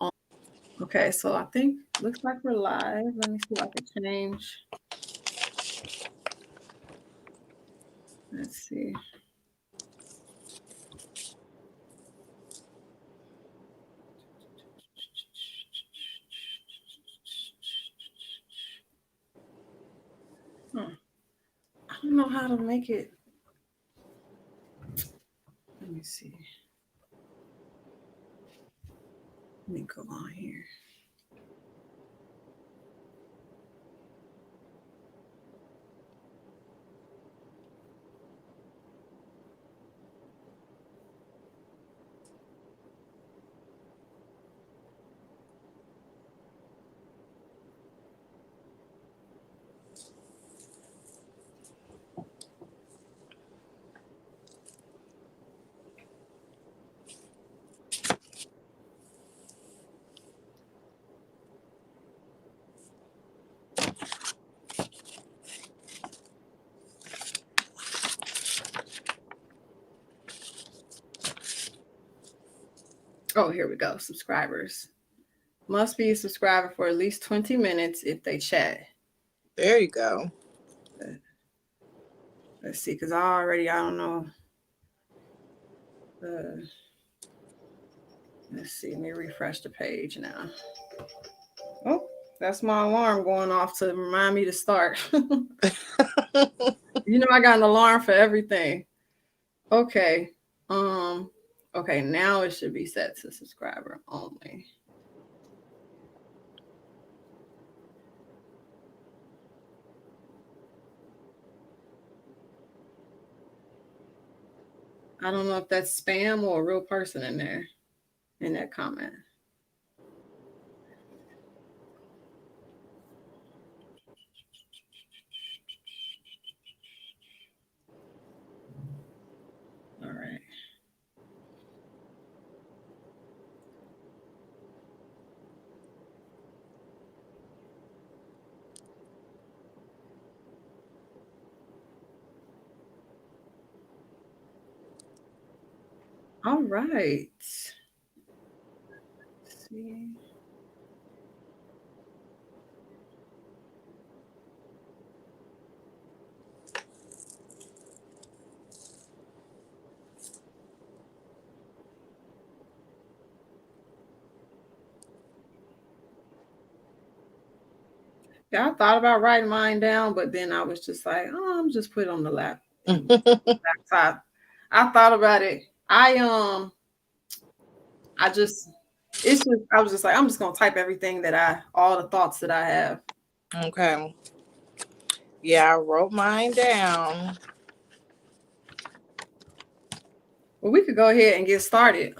on. Okay, so I think looks like we're live. Let me see if I can change. Let's see. I don't know how to make it. Let me see. Let me go on here. Oh, here we go. Subscribers. Must be a subscriber for at least 20 minutes if they chat. There you go. Let's see, because I don't know. Let's see, let me refresh the page now. Oh, that's my alarm going off to remind me to start. You know, I got an alarm for everything. Okay. Okay, now it should be set to subscriber only. I don't know if that's spam or a real person in there in that comment. All right. All right. Let's see. Yeah, I thought about writing mine down, but then I was just like, oh, I'm just put it on the laptop. I thought about it. I was just like, I'm just gonna type everything all the thoughts that I have. Okay. Yeah, I wrote mine down. Well, we could go ahead and get started.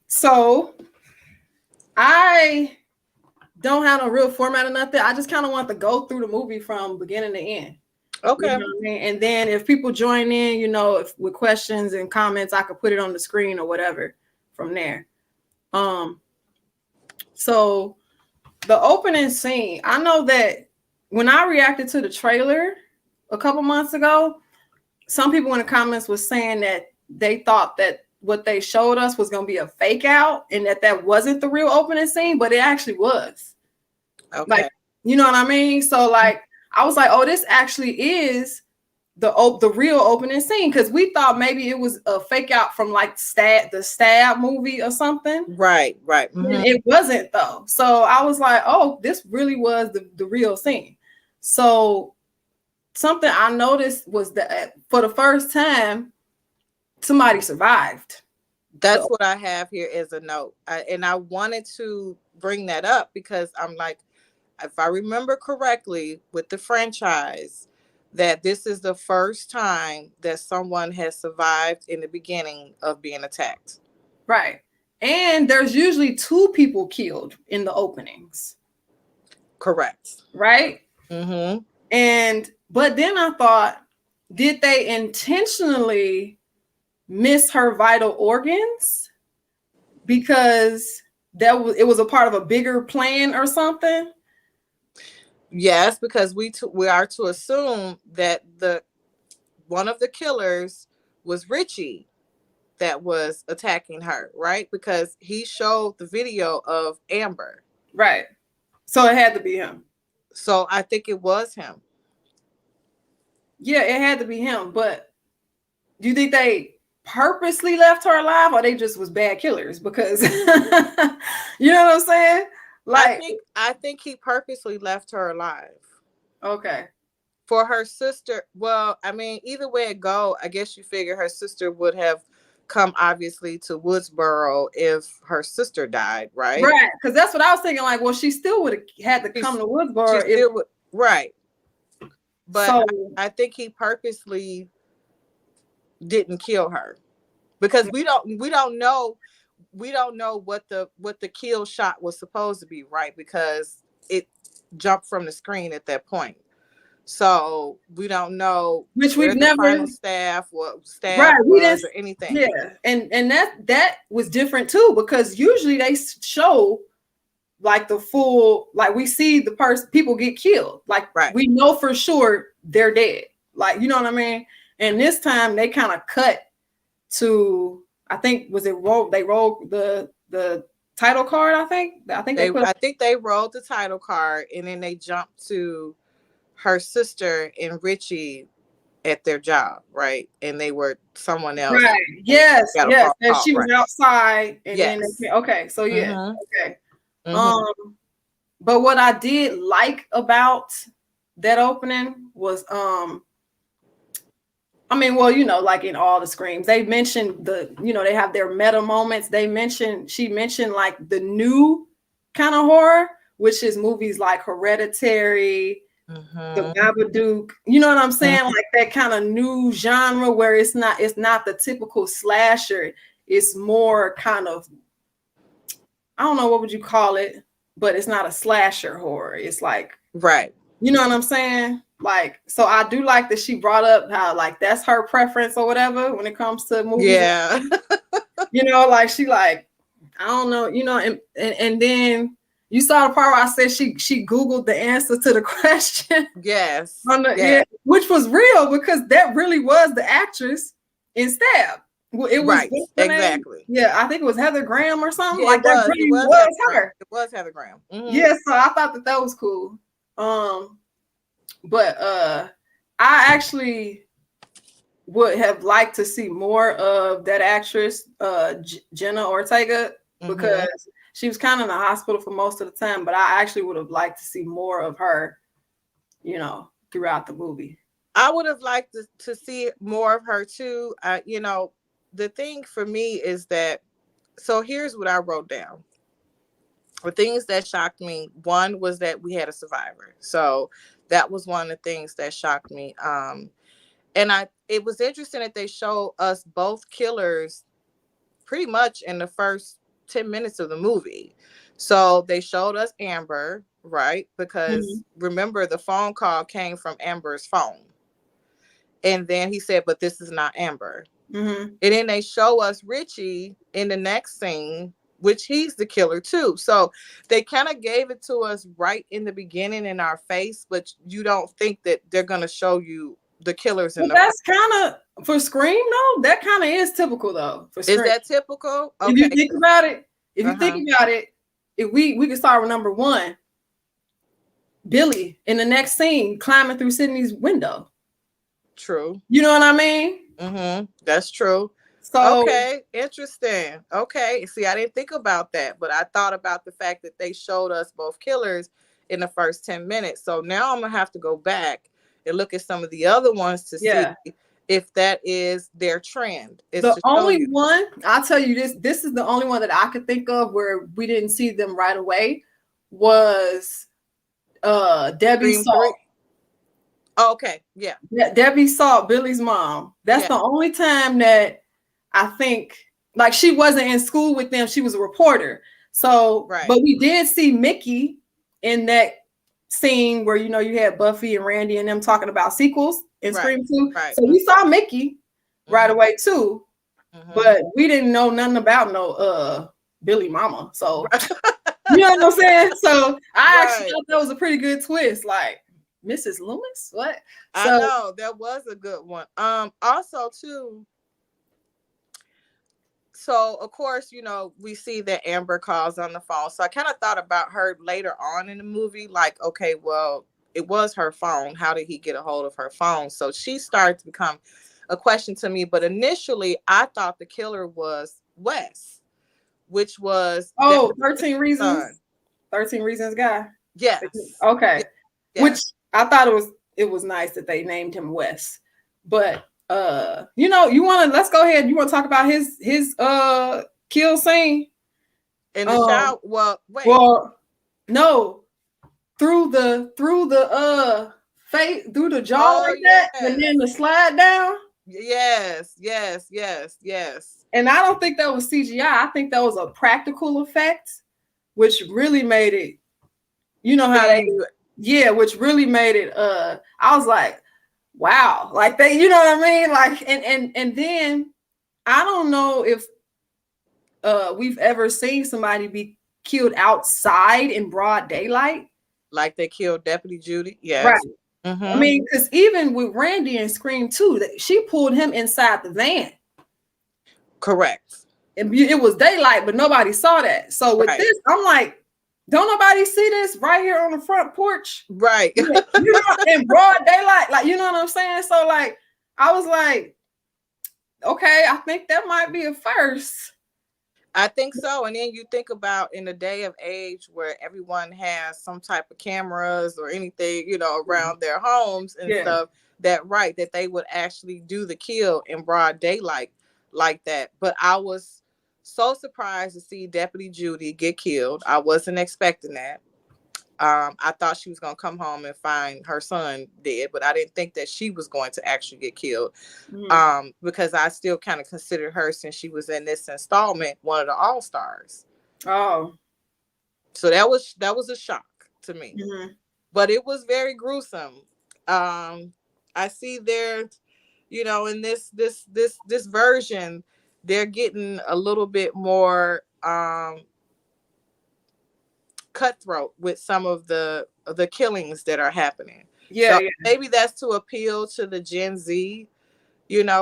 So I don't have a real format or nothing. I just kind of want to go through the movie from beginning to end. Okay. You know what I mean? And then if people join in, you know, if with questions and comments, I could put it on the screen or whatever from there. So the opening scene, I know that when I reacted to the trailer a couple months ago, some people in the comments was saying that they thought that what they showed us was going to be a fake out and that wasn't the real opening scene, but it actually was. Okay. Like, you know what I mean? So like, I was like, oh, this actually is the real opening scene, because we thought maybe it was a fake out from like the Stab movie or something. Right. Mm-hmm. It wasn't though. So I was like, oh, this really was the real scene. So something I noticed was that for the first time, somebody survived. That's what I have here as a note. And I wanted to bring that up because I'm like, if I remember correctly with the franchise, that this is the first time that someone has survived in the beginning of being attacked. Right. And there's usually 2 people killed in the openings. Correct. Right? Mm-hmm. But then I thought, did they intentionally miss her vital organs because it was a part of a bigger plan or something? Yes, because we are to assume that one of the killers was Richie. that was attacking her, right? Because he showed the video of Amber. Right. So it had to be him. So I think it was him. Yeah, it had to be him. But do you think they purposely left her alive, or they just was bad killers? Because you know what I'm saying? Like, I think he purposely left her alive. Okay. For her sister. Well, I mean, either way it go, I guess you figure her sister would have come obviously to Woodsboro if her sister died, right? Right, because that's what I was thinking. Like, well, she still would have had to come to Woodsboro. She still would, right? But so, I think he purposely didn't kill her because we don't know what the kill shot was supposed to be, right? Because it jumped from the screen at that point. So we don't know which we've never final staff was or anything. Yeah, and that was different too, because usually they show like the full, like we see the people get killed, like we know for sure they're dead, like, you know what I mean. And this time they kind of cut to, I think they rolled the title card. I think they rolled the title card, and then they jumped to her sister and Richie at their job, right? And they were someone else. Right. Yes. And she was outside. And then okay. So yeah. Mm-hmm. Okay. Mm-hmm. But what I did like about that opening was I mean, well, you know, like in all the Screams, they mentioned they have their meta moments. She mentioned like the new kind of horror, which is movies like Hereditary, The Babadook, you know what I'm saying? Like that kind of new genre where it's not the typical slasher. It's more kind of, I don't know, what would you call it, but it's not a slasher horror. It's like, right. You know what I'm saying? Like, so I do like that she brought up how like that's her preference or whatever when it comes to movies. Yeah. You know, like she like, I don't know, you know, and then you saw the part where I said she Googled the answer to the question. Yes. Yeah, which was real, because that really was the actress in Stab. Well, it was right. Exactly. Yeah, I think it was Heather Graham or something. Yeah, like that really was her. It was Heather Graham. Mm-hmm. Yeah, so I thought that was cool. But I actually would have liked to see more of that actress, Jenna Ortega, because she was kind of in the hospital for most of the time, but I actually would have liked to see more of her, you know, throughout the movie. I would have liked to see more of her too. You know, the thing for me is that, so here's what I wrote down. The things that shocked me, one was that we had a survivor. So that was one of the things that shocked me. And it was interesting that they showed us both killers pretty much in the first 10 minutes of the movie. So they showed us Amber, right? Because remember, the phone call came from Amber's phone. And then he said, but this is not Amber. And then they show us Richie in the next scene, which he's the killer too. So they kind of gave it to us right in the beginning in our face, but you don't think that they're going to show you the killers in that's kind of, for Scream, though, that kind of is typical, though. For Scream. Is that typical? Okay. If you think about it, if we can start with number one, Billy in the next scene climbing through Sidney's window. True. You know what I mean? That's true. So, okay, interesting. Okay, see, I didn't think about that, but I thought about the fact that they showed us both killers in the first 10 minutes. So now I'm gonna have to go back and look at some of the other ones to see if that is their trend. It's the only one, I'll tell you this is the only one that I could think of where we didn't see them right away, was Debbie Salt. Oh, okay, yeah. Debbie Salt, Billy's mom. That's the only time that I think, like, she wasn't in school with them. She was a reporter. So, but we did see Mickey in that scene where, you know, you had Buffy and Randy and them talking about sequels in Scream 2. So we saw Mickey right away too. But we didn't know nothing about no Billy mama. So you know what I'm saying? So I actually thought that was a pretty good twist. Like, Mrs. Loomis? What? I know that was a good one. Also too, So of course, we see that Amber calls on the phone. So I kind of thought about her later on in the movie, like, okay, well, it was her phone. How did he get a hold of her phone? So she started to become a question to me. But initially, I thought the killer was Wes, which was 13 Reasons. son. 13 Reasons guy. Yes. Okay. Yes. Which I thought it was nice that they named him Wes. But let's go ahead. You want to talk about his kill scene? In the shower? Well, wait. Well, no. Through the face, through the jaw like that, and then the slide down. Yes. And I don't think that was CGI. I think that was a practical effect, which really made it, which really made it, I was like, wow, like they, you know what I mean? Like, and then I don't know if we've ever seen somebody be killed outside in broad daylight. Like they killed Deputy Judy. Yes. Right. Mm-hmm. I mean, because even with Randy and Scream 2, she pulled him inside the van. Correct. And it was daylight, but nobody saw that. So with this, I'm like, don't nobody see this right here on the front porch? Right. In broad daylight. Like, you know what I'm saying? So like, I was like, okay, I think that might be a first. I think so. And then you think about in the day of age where everyone has some type of cameras or anything, around their homes and stuff, that they would actually do the kill in broad daylight like that. But I was so surprised to see Deputy Judy get killed. I wasn't expecting that. I thought she was going to come home and find her son dead, but I didn't think that she was going to actually get killed. Because I still kind of considered her, since she was in this installment, one of the all-stars. Oh. So that was a shock to me. Mm-hmm. But it was very gruesome. I see there, in this version, they're getting a little bit more cutthroat with some of the killings that are happening. Maybe that's to appeal to the Gen Z,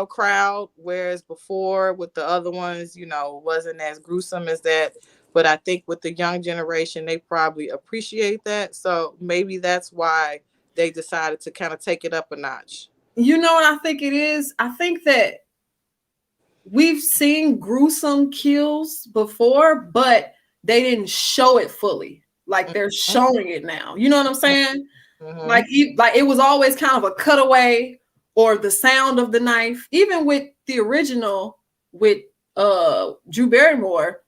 crowd, whereas before with the other ones, wasn't as gruesome as that. But I think with the young generation, they probably appreciate that. So maybe that's why they decided to kind of take it up a notch. You know what I think it is? I think that we've seen gruesome kills before, but they didn't show it fully. Like they're showing it now. You know what I'm saying? Mm-hmm. Like it was always kind of a cutaway or the sound of the knife. Even with the original with Drew Barrymore,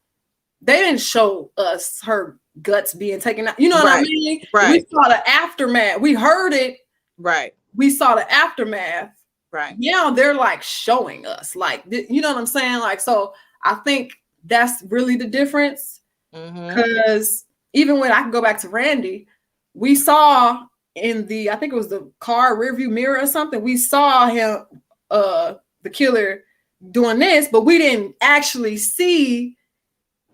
they didn't show us her guts being taken out. You know what I mean? Right. We saw the aftermath. We heard it. Right. We saw the aftermath. Right. Yeah, they're like showing us, like, you know what I'm saying? Like, so I think that's really the difference. Because even when I can go back to Randy, we saw in I think it was the car rearview mirror or something, we saw him, the killer doing this, but we didn't actually see.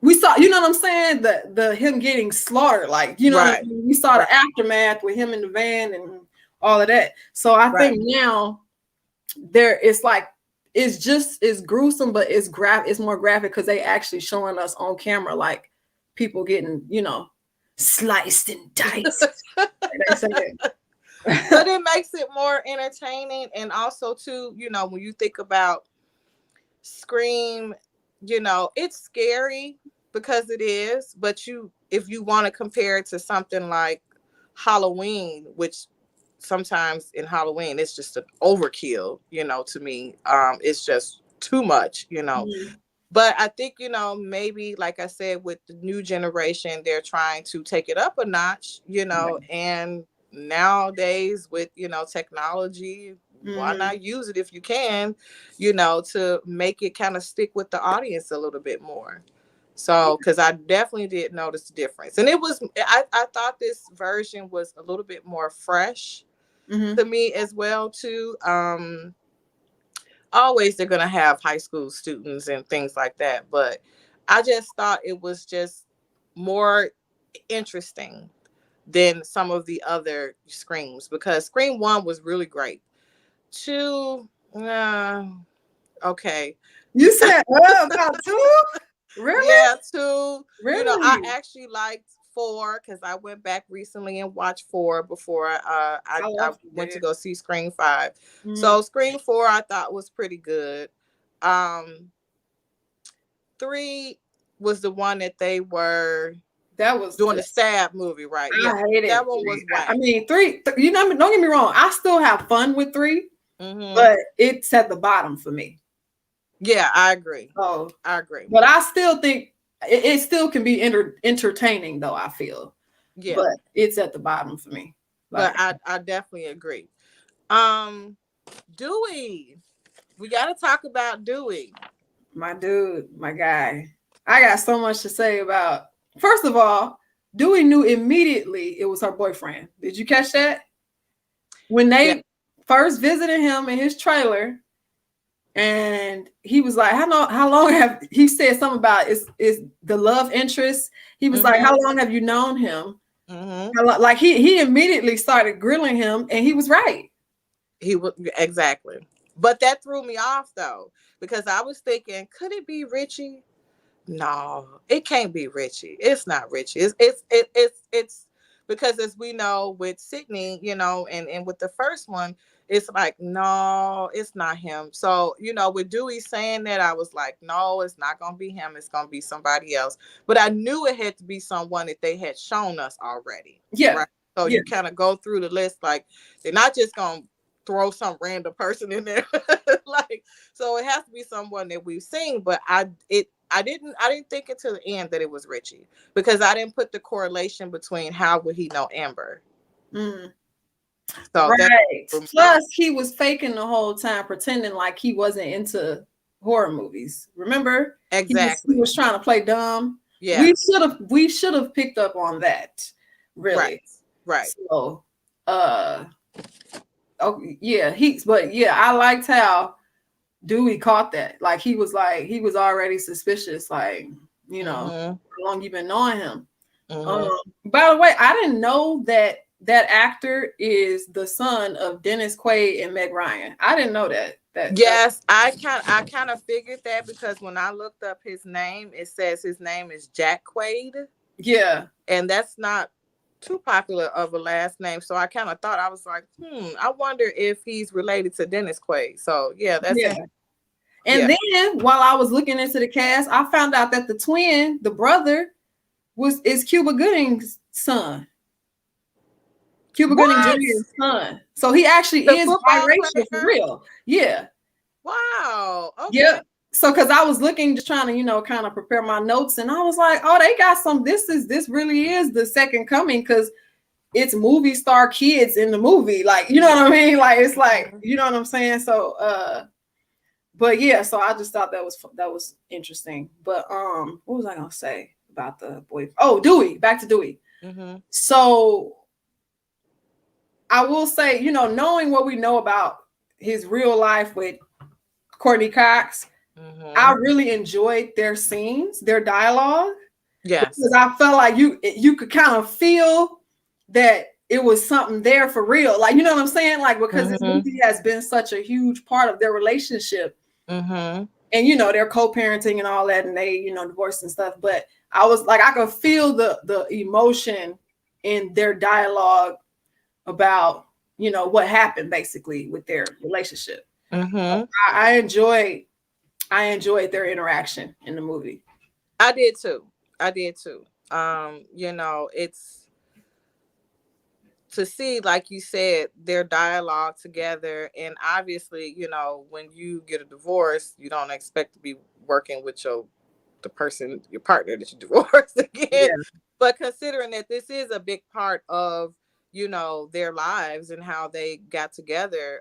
We saw, you know what I'm saying? The him getting slaughtered, like, you know what I mean? We saw the aftermath with him in the van and all of that. So I think now it's like it's gruesome, but it's more graphic because they actually showing us on camera like people getting, sliced and diced. But it makes it more entertaining. And also too, when you think about Scream, it's scary because it is, but if you want to compare it to something like Halloween, which sometimes in Halloween it's just an overkill, to me. It's just too much, Mm-hmm. But I think, maybe like I said, with the new generation, they're trying to take it up a notch, and nowadays with, technology, mm-hmm. why not use it if you can, to make it kind of stick with the audience a little bit more. So, because I definitely did notice the difference. And I thought this version was a little bit more fresh mm-hmm. to me as well, too. Always they're going to have high school students and things like that. But I just thought it was just more interesting than some of the other Screams, because Scream 1 was really great. 2, Okay. You said about 2? Really? Yeah, 2. Really? You know, I actually liked 4 because I went back recently and watched 4 before I went to go see Scream 5. Mm-hmm. So Scream 4 I thought was pretty good. 3 was the one that they were doing the stab movie, right? I hated that one was whack. I mean, 3, you know, don't get me wrong. I still have fun with 3, but it's at the bottom for me. Yeah, I agree. Oh, I agree. But I still think it still can be entertaining, though, I feel. Yeah. But it's at the bottom for me. But I definitely agree. Dewey. We got to talk about Dewey. My dude, my guy. I got so much to say about. First of all, Dewey knew immediately it was her boyfriend. Did you catch that? When they first visited him in his trailer, and he was like, how long have he said something about is the love interest? He was like, how long have you known him? Like he immediately started grilling him, and he was right. He was exactly. But that threw me off though, because I was thinking, could it be Richie? No, it can't be Richie. It's not Richie. It's because as we know with Sidney, you know, and with the first one, it's like, no, it's not him. So, you know, with Dewey saying that, I was like, no, it's not going to be him. It's going to be somebody else. But I knew it had to be someone that they had shown us already. Yeah. Right? So you kind of go through the list, like they're not just going to throw some random person in there. Like, so it has to be someone that we've seen, but I didn't think until the end that it was Richie, because I didn't put the correlation between how would he know Amber. So right. Plus, he was faking the whole time, pretending like he wasn't into horror movies. Remember? Exactly. He was trying to play dumb. Yeah. We should have picked up on that. Really. Right. So, oh yeah, I liked how Dewey caught that. Like he was already suspicious. Like, you know, how long you been knowing him? By the way, I didn't know that actor is the son of Dennis Quaid and Meg Ryan. I didn't know that. Yes, I kind of figured that, because when I looked up his name, it says his name is Jack Quaid. Yeah, and that's not too popular of a last name, so I kind of thought, I was like, I wonder if he's related to Dennis Quaid. So yeah, that's it. And then while I was looking into the cast, I found out that the brother is Cuba Gooding's son. Cuba Gooding Jr.'s son. So he actually is biracial for real. Yeah. Wow. Okay. Yeah. So because I was looking, just trying to, you know, kind of prepare my notes, and I was like, oh, they got some. This really is the second coming, because it's movie star kids in the movie. Like, you know what I mean? Like, it's like, you know what I'm saying? So but yeah, so I just thought that was interesting. But what was I gonna say about the boy? Oh, Dewey. Back to Dewey. So I will say, you know, knowing what we know about his real life with Courtney Cox, I really enjoyed their scenes, their dialogue. Yes, because I felt like you could kind of feel that it was something there for real. Like, you know what I'm saying? Like, because this movie has been such a huge part of their relationship. And, you know, they're co-parenting and all that, and they, you know, divorced and stuff. But I was like, I could feel the emotion in their dialogue about, you know, what happened basically with their relationship. I enjoyed their interaction in the movie. I did too. You know, it's to see, like you said, their dialogue together. And obviously, you know, when you get a divorce, you don't expect to be working with your partner that you divorced again. Yeah. But considering that this is a big part of, you know, their lives and how they got together,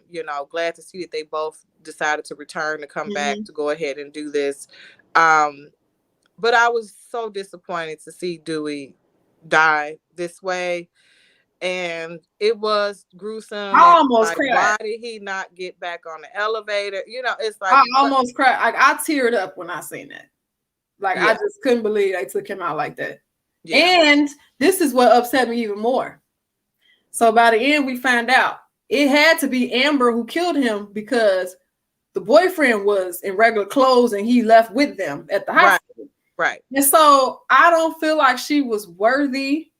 you know, glad to see that they both decided to return, to come back, to go ahead and do this. But I was so disappointed to see Dewey die this way. And it was gruesome. I almost cried. Why did he not get back on the elevator? You know, it's like I almost cried. I teared up when I seen that. Like, I just couldn't believe they took him out like that. Yeah. And this is what upset me even more. So by the end, we found out it had to be Amber who killed him, because the boyfriend was in regular clothes and he left with them at the hospital. Right. And so I don't feel like she was worthy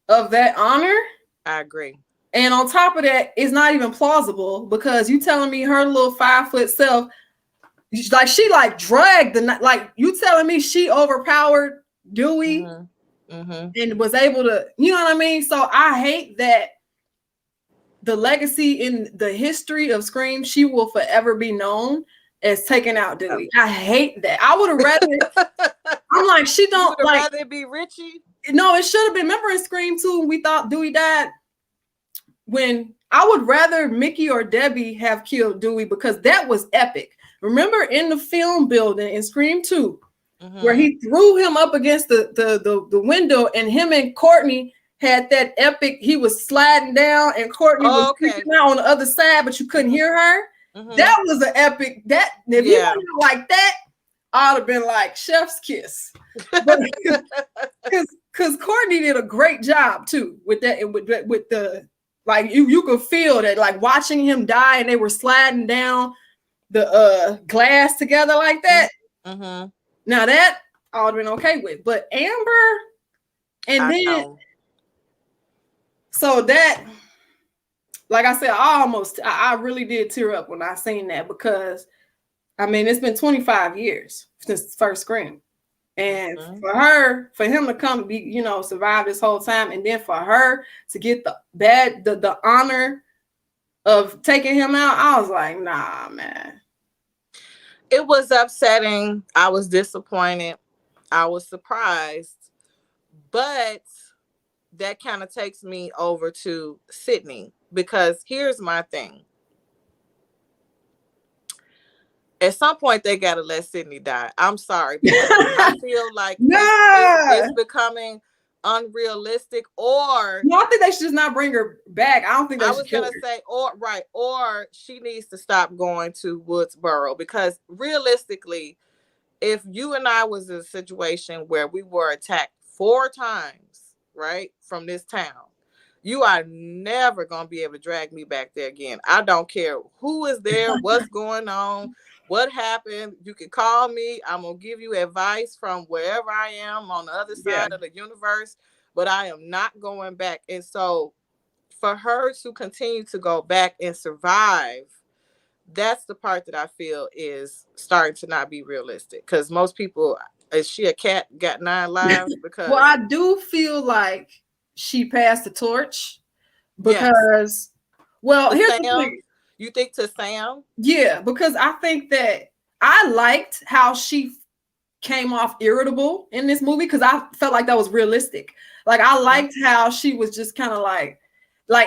of that honor. I agree. And on top of that, it's not even plausible because you telling me her little 5 foot self, like she like dragged the, like you telling me she overpowered Dewey and was able to, you know what I mean? So I hate that the legacy in the history of Scream, she will forever be known as taking out Dewey. I hate that. I would have rather, I'm like, she don't like, rather it be Richie. No, it should have been. Remember in Scream 2, we thought Dewey died? When I would rather Mickey or Debbie have killed Dewey because that was epic. Remember in the film building in Scream 2, where he threw him up against the window and him and Courtney had that epic, he was sliding down and Courtney was freaking out on the other side, but you couldn't hear her. That was an epic, that if you wanted it like that, I would have been like chef's kiss. Because Courtney did a great job too with that, with the, like you could feel that, like watching him die and they were sliding down the glass together like that. Now that I would have been okay with, but Amber, and so that, like I said, I really did tear up when I seen that because I mean it's been 25 years since the first Scream. And for him to come be, you know, survive this whole time, and then for her to get the honor of taking him out, I was like, nah, man. It was upsetting. I was disappointed. I was surprised. But that kind of takes me over to Sidney, because here's my thing. At some point, they got to let Sidney die. I'm sorry. I feel like it's becoming unrealistic, or... No, I think they should just not bring her back. I don't think they should kill her. I was going to say, or she needs to stop going to Woodsboro, because realistically, if you and I was in a situation where we were attacked 4 times, right, from this town, you are never going to be able to drag me back there again. I don't care who is there, what's going on, what happened. You can call me. I'm going to give you advice from wherever I am on the other side of the universe, but I am not going back. And so for her to continue to go back and survive, that's the part that I feel is starting to not be realistic. Because most people, is she a cat, got 9 lives? Because well, I do feel like she passed the torch because, well, here's the thing. You think to Sam? Yeah, because I think that I liked how she came off irritable in this movie because I felt like that was realistic. Like I liked how she was just kind of like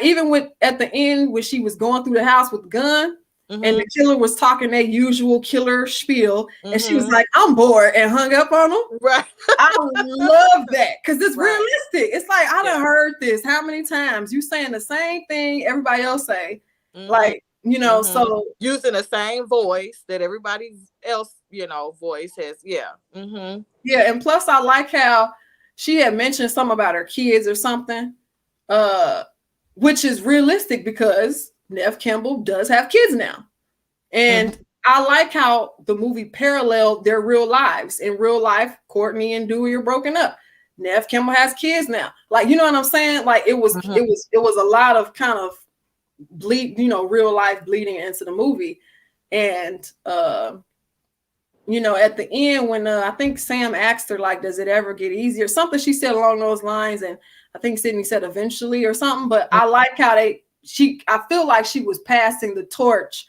even with at the end when she was going through the house with the gun and the killer was talking their usual killer spiel and she was like, I'm bored, and hung up on him. Right. I love that because it's realistic. It's like I done heard this how many times? You saying the same thing everybody else say. Like, you know, so using the same voice that everybody else, you know, voice has. Yeah. Yeah. And plus I like how she had mentioned something about her kids or something, which is realistic because Neve Campbell does have kids now. And I like how the movie paralleled their real lives. In real life, Courtney and Dewey are broken up. Neve Campbell has kids now. Like, you know what I'm saying? Like it was a lot of kind of real life bleeding into the movie. And you know, at the end when I think Sam asked her, like, does it ever get easier? Something she said along those lines, and I think Sidney said eventually or something. But I like how I feel like she was passing the torch,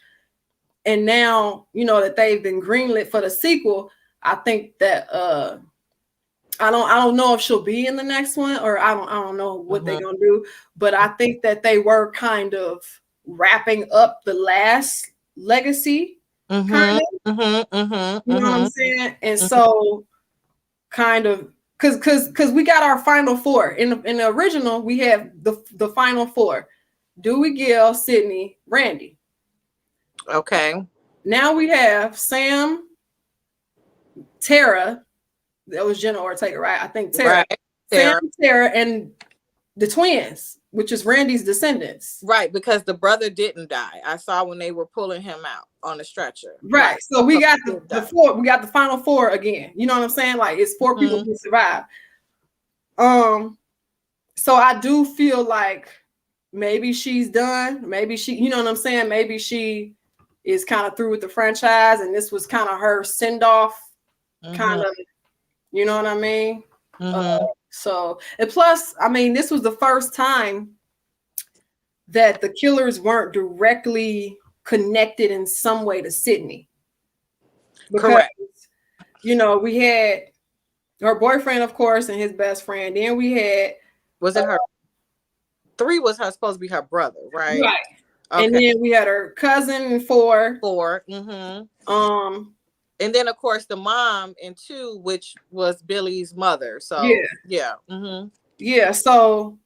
and now, you know, that they've been greenlit for the sequel. I think that I don't know if she'll be in the next one, or I don't know what they're gonna do, but I think that they were kind of wrapping up the last legacy, kind of. You know what I'm saying? And so, kind of, because we got our final 4 in the original. We have the final 4: Dewey, Gale, Sidney, Randy. Okay. Now we have Sam, Tara. That was Jenna Ortega, right? I think Tara. Right. Sam, Tara, and the twins, which is Randy's descendants. Right, because the brother didn't die. I saw when they were pulling him out on the stretcher. Right. So we got the four, we got the final four again. You know what I'm saying? Like it's 4 people who survived. So I do feel like maybe she's done. Maybe she, you know what I'm saying? Maybe she is kind of through with the franchise and this was kind of her send-off, kind of, you know what I mean? So, and plus, I mean, this was the first time that the killers weren't directly connected in some way to Sidney. Because, correct. You know, we had her boyfriend, of course, and his best friend. Then we had... Was it her? 3 was her supposed to be her brother, right? Right. Okay. And then we had her cousin 4. 4. And then, of course, the mom in 2, which was Billy's mother. So, yeah. Yeah. So,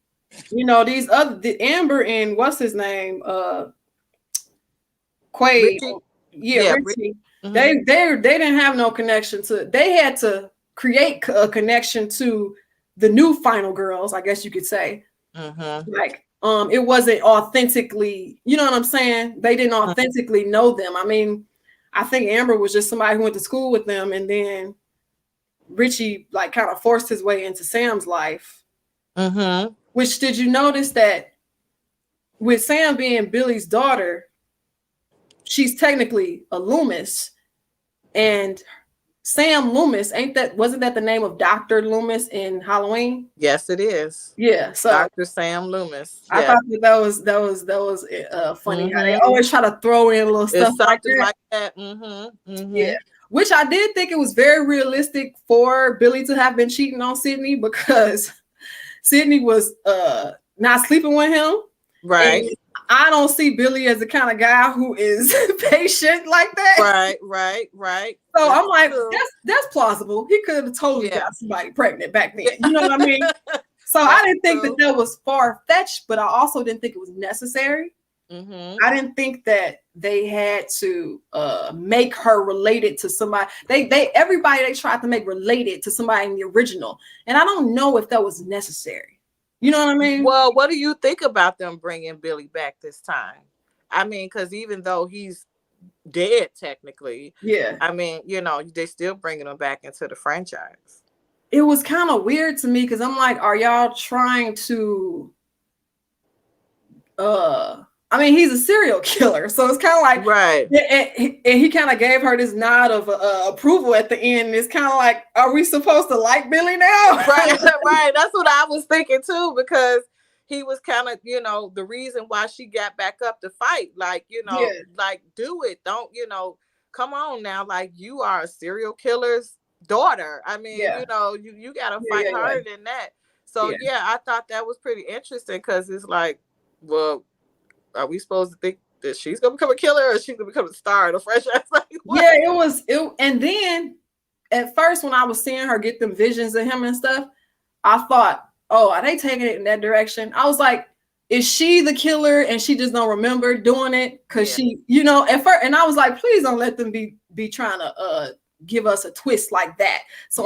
you know, these other, the Amber and what's his name? Quaid. Richie. Yeah, Richie. They didn't have no connection to, they had to create a connection to the new final girls, I guess you could say. Like, it wasn't authentically, you know what I'm saying? They didn't authentically know them. I mean, I think Amber was just somebody who went to school with them, and then Richie like kind of forced his way into Sam's life. Which, did you notice that with Sam being Billy's daughter, she's technically a Loomis, and Sam Loomis, wasn't that the name of Dr. Loomis in Halloween? Yes, it is. Yeah, so Dr. Sam Loomis. I thought that was funny how they always try to throw in little stuff like that. Yeah, which I did think it was very realistic for Billy to have been cheating on Sidney, because Sidney was not sleeping with him. Right. And I don't see Billy as the kind of guy who is patient like that. Right. So I'm like, that's plausible. He could have totally got somebody pregnant back then. You know what I mean? So I didn't think that was far-fetched, but I also didn't think it was necessary. I didn't think that they had to make her related to somebody. Everybody they tried to make related to somebody in the original, and I don't know if that was necessary. You know what I mean? Well, what do you think about them bringing Billy back this time? I mean, because even though he's dead technically, I mean, you know, they still bringing him back into the franchise. It was kind of weird to me, because I'm like, are y'all trying to I mean, he's a serial killer, so it's kind of like, right. And he kind of gave her this nod of approval at the end. It's kind of like, are we supposed to like Billy now? Right. That's what I was thinking too, because he was kind of, you know, the reason why she got back up to fight. Like, you know, like, do it. Don't, you know, come on now. Like, you are a serial killer's daughter. I mean, you know, you got to fight harder than that. So, I thought that was pretty interesting, because it's like, well, are we supposed to think that she's gonna become a killer, or she's gonna become a star of the franchise? Like, it was. And then at first, when I was seeing her get them visions of him and stuff, I thought, oh, are they taking it in that direction? I was like, is she the killer and she just don't remember doing it? Because she, you know, at first, and I was like, please don't let them be trying to give us a twist like that. So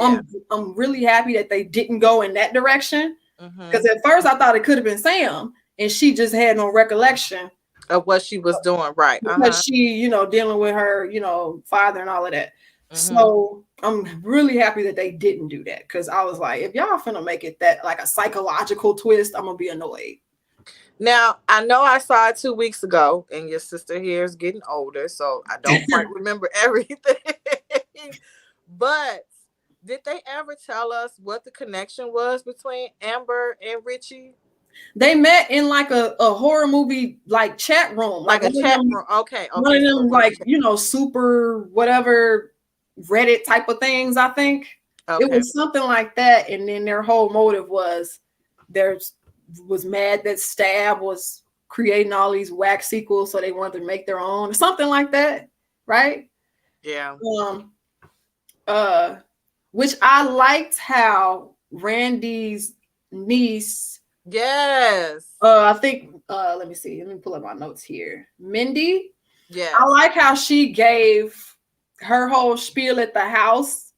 I'm really happy that they didn't go in that direction, because at first I thought it could have been Sam, and she just had no recollection of what she was doing, right? Because she, you know, dealing with her, you know, father and all of that. So I'm really happy that they didn't do that, because I was like, if y'all finna make it that like a psychological twist, I'm gonna be annoyed. Now, I know I saw it 2 weeks ago, and your sister here is getting older, so I don't quite remember everything. But did they ever tell us what the connection was between Amber and Richie? They met in like a horror movie like chat room, like a chat room. Okay. One of them, like, you know, super whatever Reddit type of things. I think it was something like that. And then their whole motive was was mad that Stab was creating all these whack sequels, so they wanted to make their own, or something like that, right? Yeah. Which I liked how Randy's niece. Yes. I think let me see. Let me pull up my notes here. Mindy. Yeah. I like how she gave her whole spiel at the house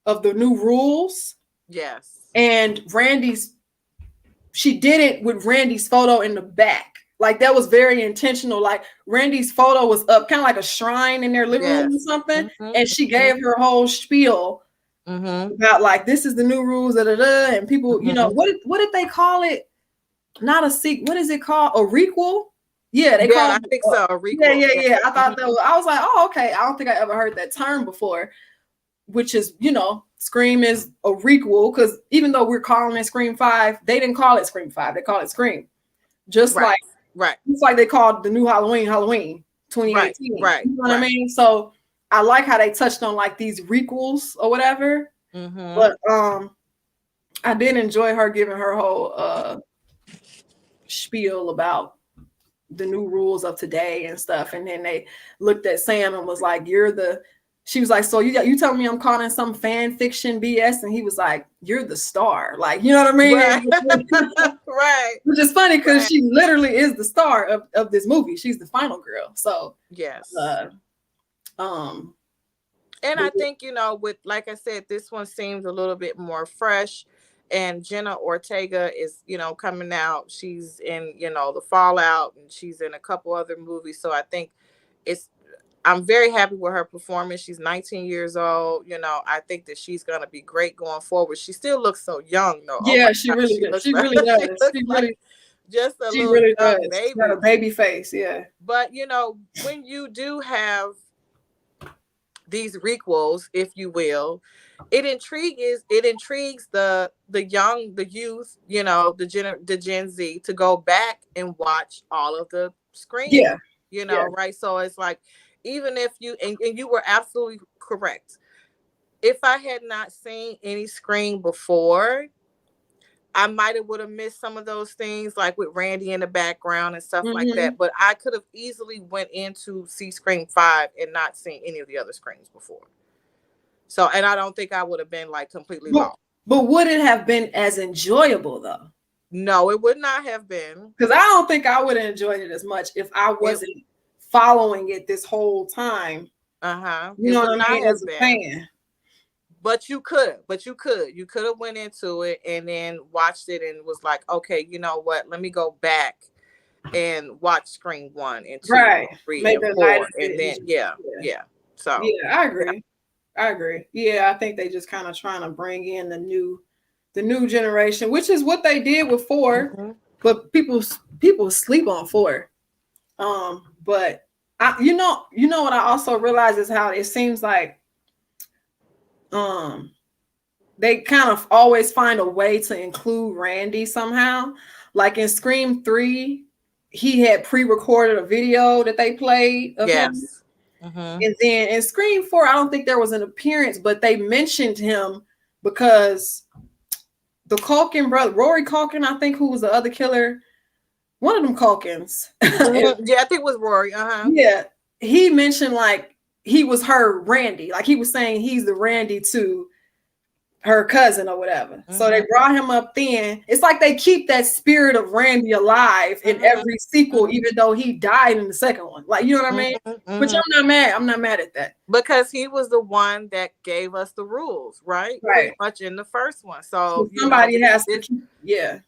of the new rules. Yes. And Randy's she did it with Randy's photo in the back. Like that was very intentional. Like Randy's photo was up, kind of like a shrine in their living room or something, and she gave her whole spiel about like this is the new rules, and people, you know, what did they call it? Not a sequel. What is it called? A requel? Yeah, they call it. I think so. A requel. Yeah. I thought that was. I was like, oh, okay. I don't think I ever heard that term before. Which is, you know, Scream is a requel because even though we're calling it Scream 5, they didn't call it Scream 5. They called it Scream. Just like it's like they called the new Halloween 2018. Right. You know what I mean? So I like how they touched on like these requels or whatever. But I did enjoy her giving her whole spiel about the new rules of today and stuff. And then they looked at Sam and was like, she was like, so you telling me I'm calling some fan fiction BS? And he was like, you're the star. Like, you know what I mean? Right. Which is funny because she literally is the star of this movie. She's the final girl. So yes. And I think, you know, with, like I said, this one seems a little bit more fresh. And Jenna Ortega is, you know, coming out. She's in, you know, The Fallout, and she's in a couple other movies. So I think I'm very happy with her performance. She's 19 years old. You know, I think that she's going to be great going forward. She still looks so young, though. Yeah, she really does. She really does. She really just a she little really young does. baby. She's got a baby face, yeah. But, you know, when you do have these requels, if you will, it intrigues the youth, you know, the Gen Z to go back and watch all of the Scream. Yeah. You know, right? So it's like, even if you and you were absolutely correct. If I had not seen any Scream before, I might have would have missed some of those things, like with Randy in the background and stuff like that. But I could have easily went in to see Scream 5 and not seen any of the other Screams before. So, and I don't think I would have been like completely lost. But would it have been as enjoyable though? No, it would not have been. Because I don't think I would have enjoyed it as much if I wasn't following it this whole time. You know what I mean? As a fan. But you could have went into it and then watched it and was like, okay, you know what? Let me go back and watch Scream 1 and 2, and 3, and 4, and then So yeah, I agree. Yeah, I think they just kind of trying to bring in the new generation, which is what they did with 4. But people sleep on 4. But you know what I also realize is how it seems like they kind of always find a way to include Randy somehow. Like in Scream 3, he had pre-recorded a video that they played of him. And then in Scream 4, I don't think there was an appearance, but they mentioned him because the Culkin brother, Rory Culkin, I think, who was the other killer, one of them Culkins. Yeah, I think it was Rory. Yeah, he mentioned like he was her Randy, like he was saying he's the Randy to her cousin or whatever. So they brought him up then. It's like they keep that spirit of Randy alive in every sequel, even though he died in the second one. Like, you know what I mean? Which I'm not mad. I'm not mad at that. Because he was the one that gave us the rules, right? Pretty much in the first one. So somebody has to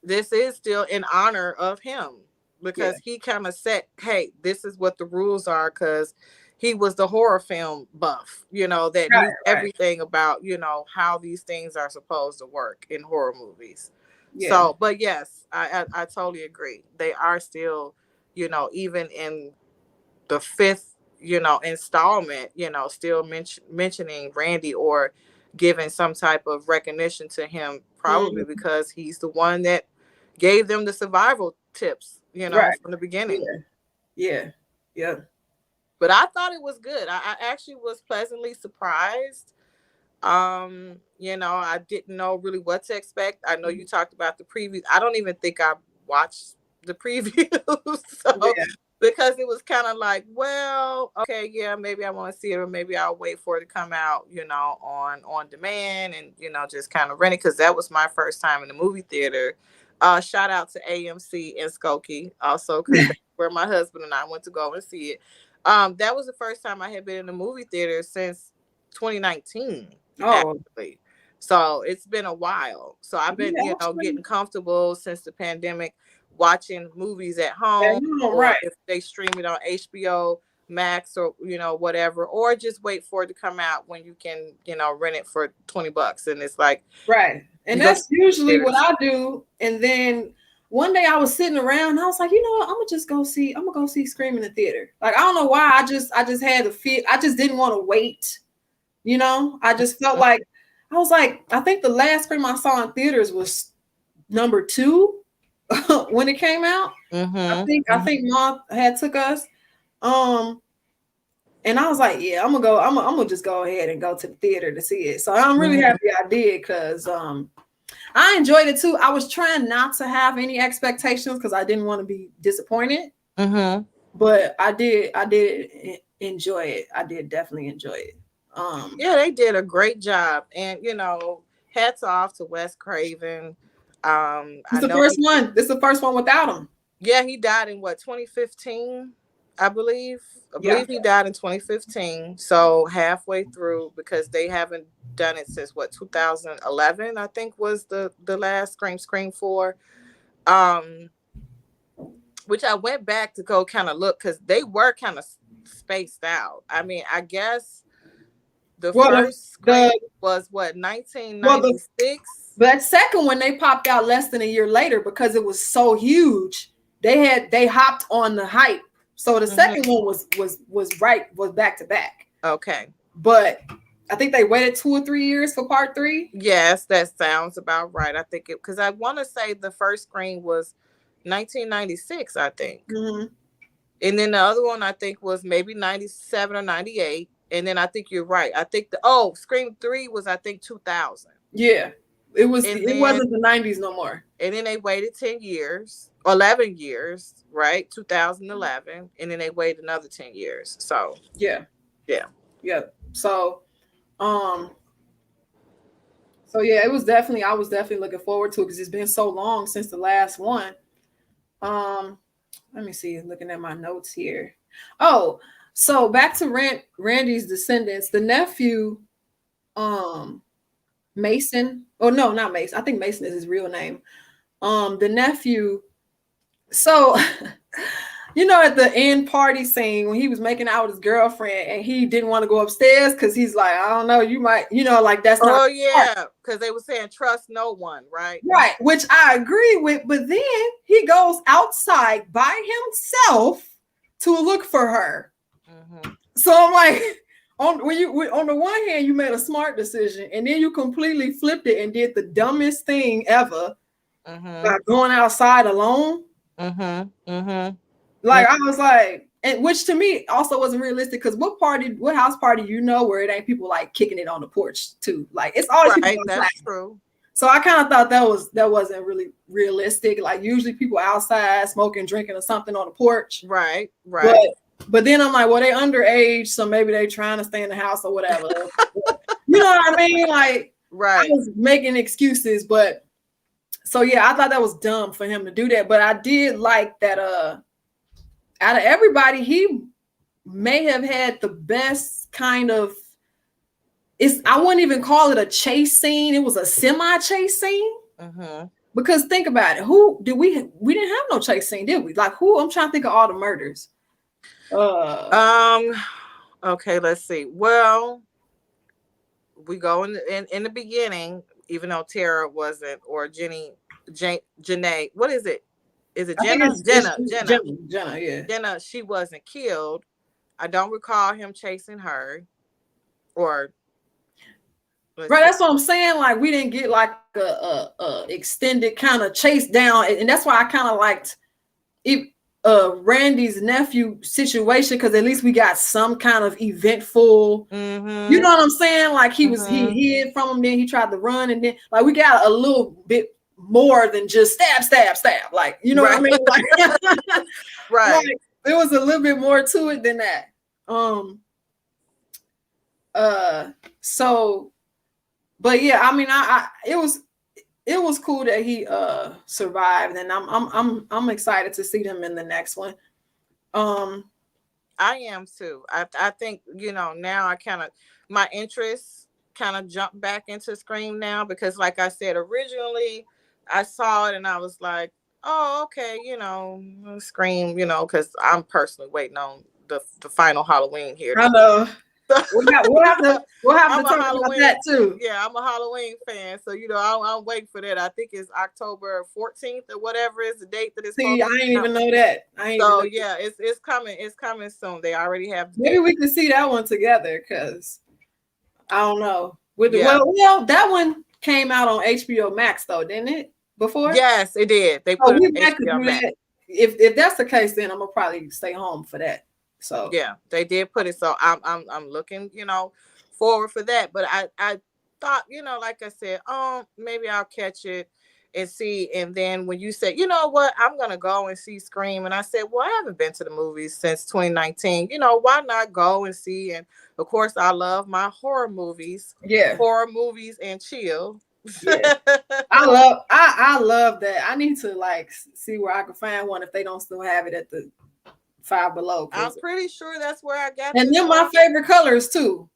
this is still in honor of him because he kind of said, hey, this is what the rules are, because he was the horror film buff, you know, that knew everything about, you know, how these things are supposed to work in horror movies. So, but yes, I totally agree. They are still, you know, even in the 5th, you know, installment, you know, still mentioning Randy or giving some type of recognition to him, probably because he's the one that gave them the survival tips, you know, from the beginning. Yeah. But I thought it was good. I actually was pleasantly surprised. You know, I didn't know really what to expect. I know you talked about the previews. I don't even think I watched the previews. Because it was kind of like, well, okay, yeah, maybe I want to see it, or maybe I'll wait for it to come out, you know, on demand and, you know, just kind of rent it, because that was my first time in the movie theater. Shout out to AMC in Skokie also, because where my husband and I went to go and see it. That was the first time I had been in the movie theater since 2019. Actually. So it's been a while. So I've been, getting comfortable since the pandemic, watching movies at home, or if they stream it on HBO Max or whatever, or just wait for it to come out when you can rent it for $20, and it's like and that's usually what I do. And then one day I was sitting around and I was like, you know what, I'm gonna go see Scream in the theater. Like, I don't know why, I just had the feel, I just didn't want to wait, I just felt like, I was like, I think the last Scream I saw in theaters was number 2 when it came out. I think Mom had took us. And I was like, yeah, I'm gonna just go ahead and go to the theater to see it. So I'm really happy I did, because I enjoyed it too. I was trying not to have any expectations because I didn't want to be disappointed. But I did enjoy it. I did definitely enjoy it. Yeah, they did a great job, and hats off to Wes Craven. It's the first one. This is the first one without him. Yeah, he died in 2015, I believe. I believe he died in 2015. So halfway through, because they haven't done it since 2011, I think was the last Scream 4. Which I went back to go kind of look, because they were kind of spaced out. I mean, I guess the first Scream was 1996. That second one, they popped out less than a year later because it was so huge. They hopped on the hype. So the second one was back to back. Okay. But I think they waited 2 or 3 years for part 3. Yes, that sounds about right. I think because I want to say the first Scream was 1996, I think. And then the other one I think was maybe 97 or 98. And then I think you're right. I think Scream 3 was, I think, 2000. Yeah. It wasn't the 90s no more. And then they waited 10 years, 11 years, right? 2011. And then they waited another 10 years. So yeah. So yeah, I was definitely looking forward to it, because it's been so long since the last one. Let me see, looking at my notes here. Oh, so back to Randy's descendants, the nephew, Mason. Oh no, not Mason. I think Mason is his real name. The nephew. So, at the end party scene when he was making out with his girlfriend and he didn't want to go upstairs because he's like, I don't know, you might, like that's not. Oh yeah, because they were saying trust no one, right? Right, which I agree with. But then he goes outside by himself to look for her. So I'm like, on the one hand, you made a smart decision, and then you completely flipped it and did the dumbest thing ever by going outside alone. Like, I was like, and which to me also wasn't realistic, because what house party where it ain't people like kicking it on the porch too? Like, it's always right. That's true. So I kind of thought that wasn't really realistic. Like, usually people outside smoking, drinking, or something on the porch. Right. But then I'm like, well, they underage, so maybe they trying to stay in the house or whatever. You know what I mean? Like, right. I was making excuses, but so yeah, I thought that was dumb for him to do that. But I did like that. Out of everybody, he may have had the best kind of. I wouldn't even call it a chase scene. It was a semi-chase scene. Because think about it. Who did we didn't have no chase scene, did we? Like, who? I'm trying to think of all the murders. Okay, let's see. Well, we go in the beginning, even though Tara wasn't, or Janae. What is it? Is it Jenna? Jenna, yeah. Jenna, she wasn't killed. I don't recall him chasing her, or. Right, that's what I'm saying. Like, we didn't get like a extended kind of chase down, and that's why I kind of liked Randy's nephew situation, because at least we got some kind of eventful. You know what I'm saying? Like, he hid from him, then he tried to run, and then like we got a little bit more than just stab. Like, you know what I mean? Like, right. Like, there was a little bit more to it than that. So. But yeah, I mean, it was cool that he survived, and I'm excited to see them in the next one. I am too. I think now I kind of, my interest kind of jump back into Scream now because, like I said, originally I saw it and I was like, oh, okay, Scream, because I'm personally waiting on the final Halloween here. I know. We'll have to I'm talk about that too. Yeah, I'm a Halloween fan, so I'm waiting for that. I think it's October 14th or whatever is the date that it's. See, I ain't even know that. It's coming. It's coming soon. They already have. Maybe we can see that one together because I don't know. Well, that one came out on HBO Max though, didn't it? Before? Yes, it did. They put it on HBO Max. If that's the case, then I'm gonna probably stay home for that. So yeah, they did put it. So I'm looking, forward for that. But I thought, like I said, maybe I'll catch it and see. And then when you said, you know what, I'm gonna go and see Scream, and I said, well, I haven't been to the movies since 2019. Why not go and see? And of course, I love my horror movies. Yeah, horror movies and chill. Yeah. I love that. I need to see where I can find one if they don't still have it at the Five Below. I'm pretty sure that's where I got. And they're my favorite colors too.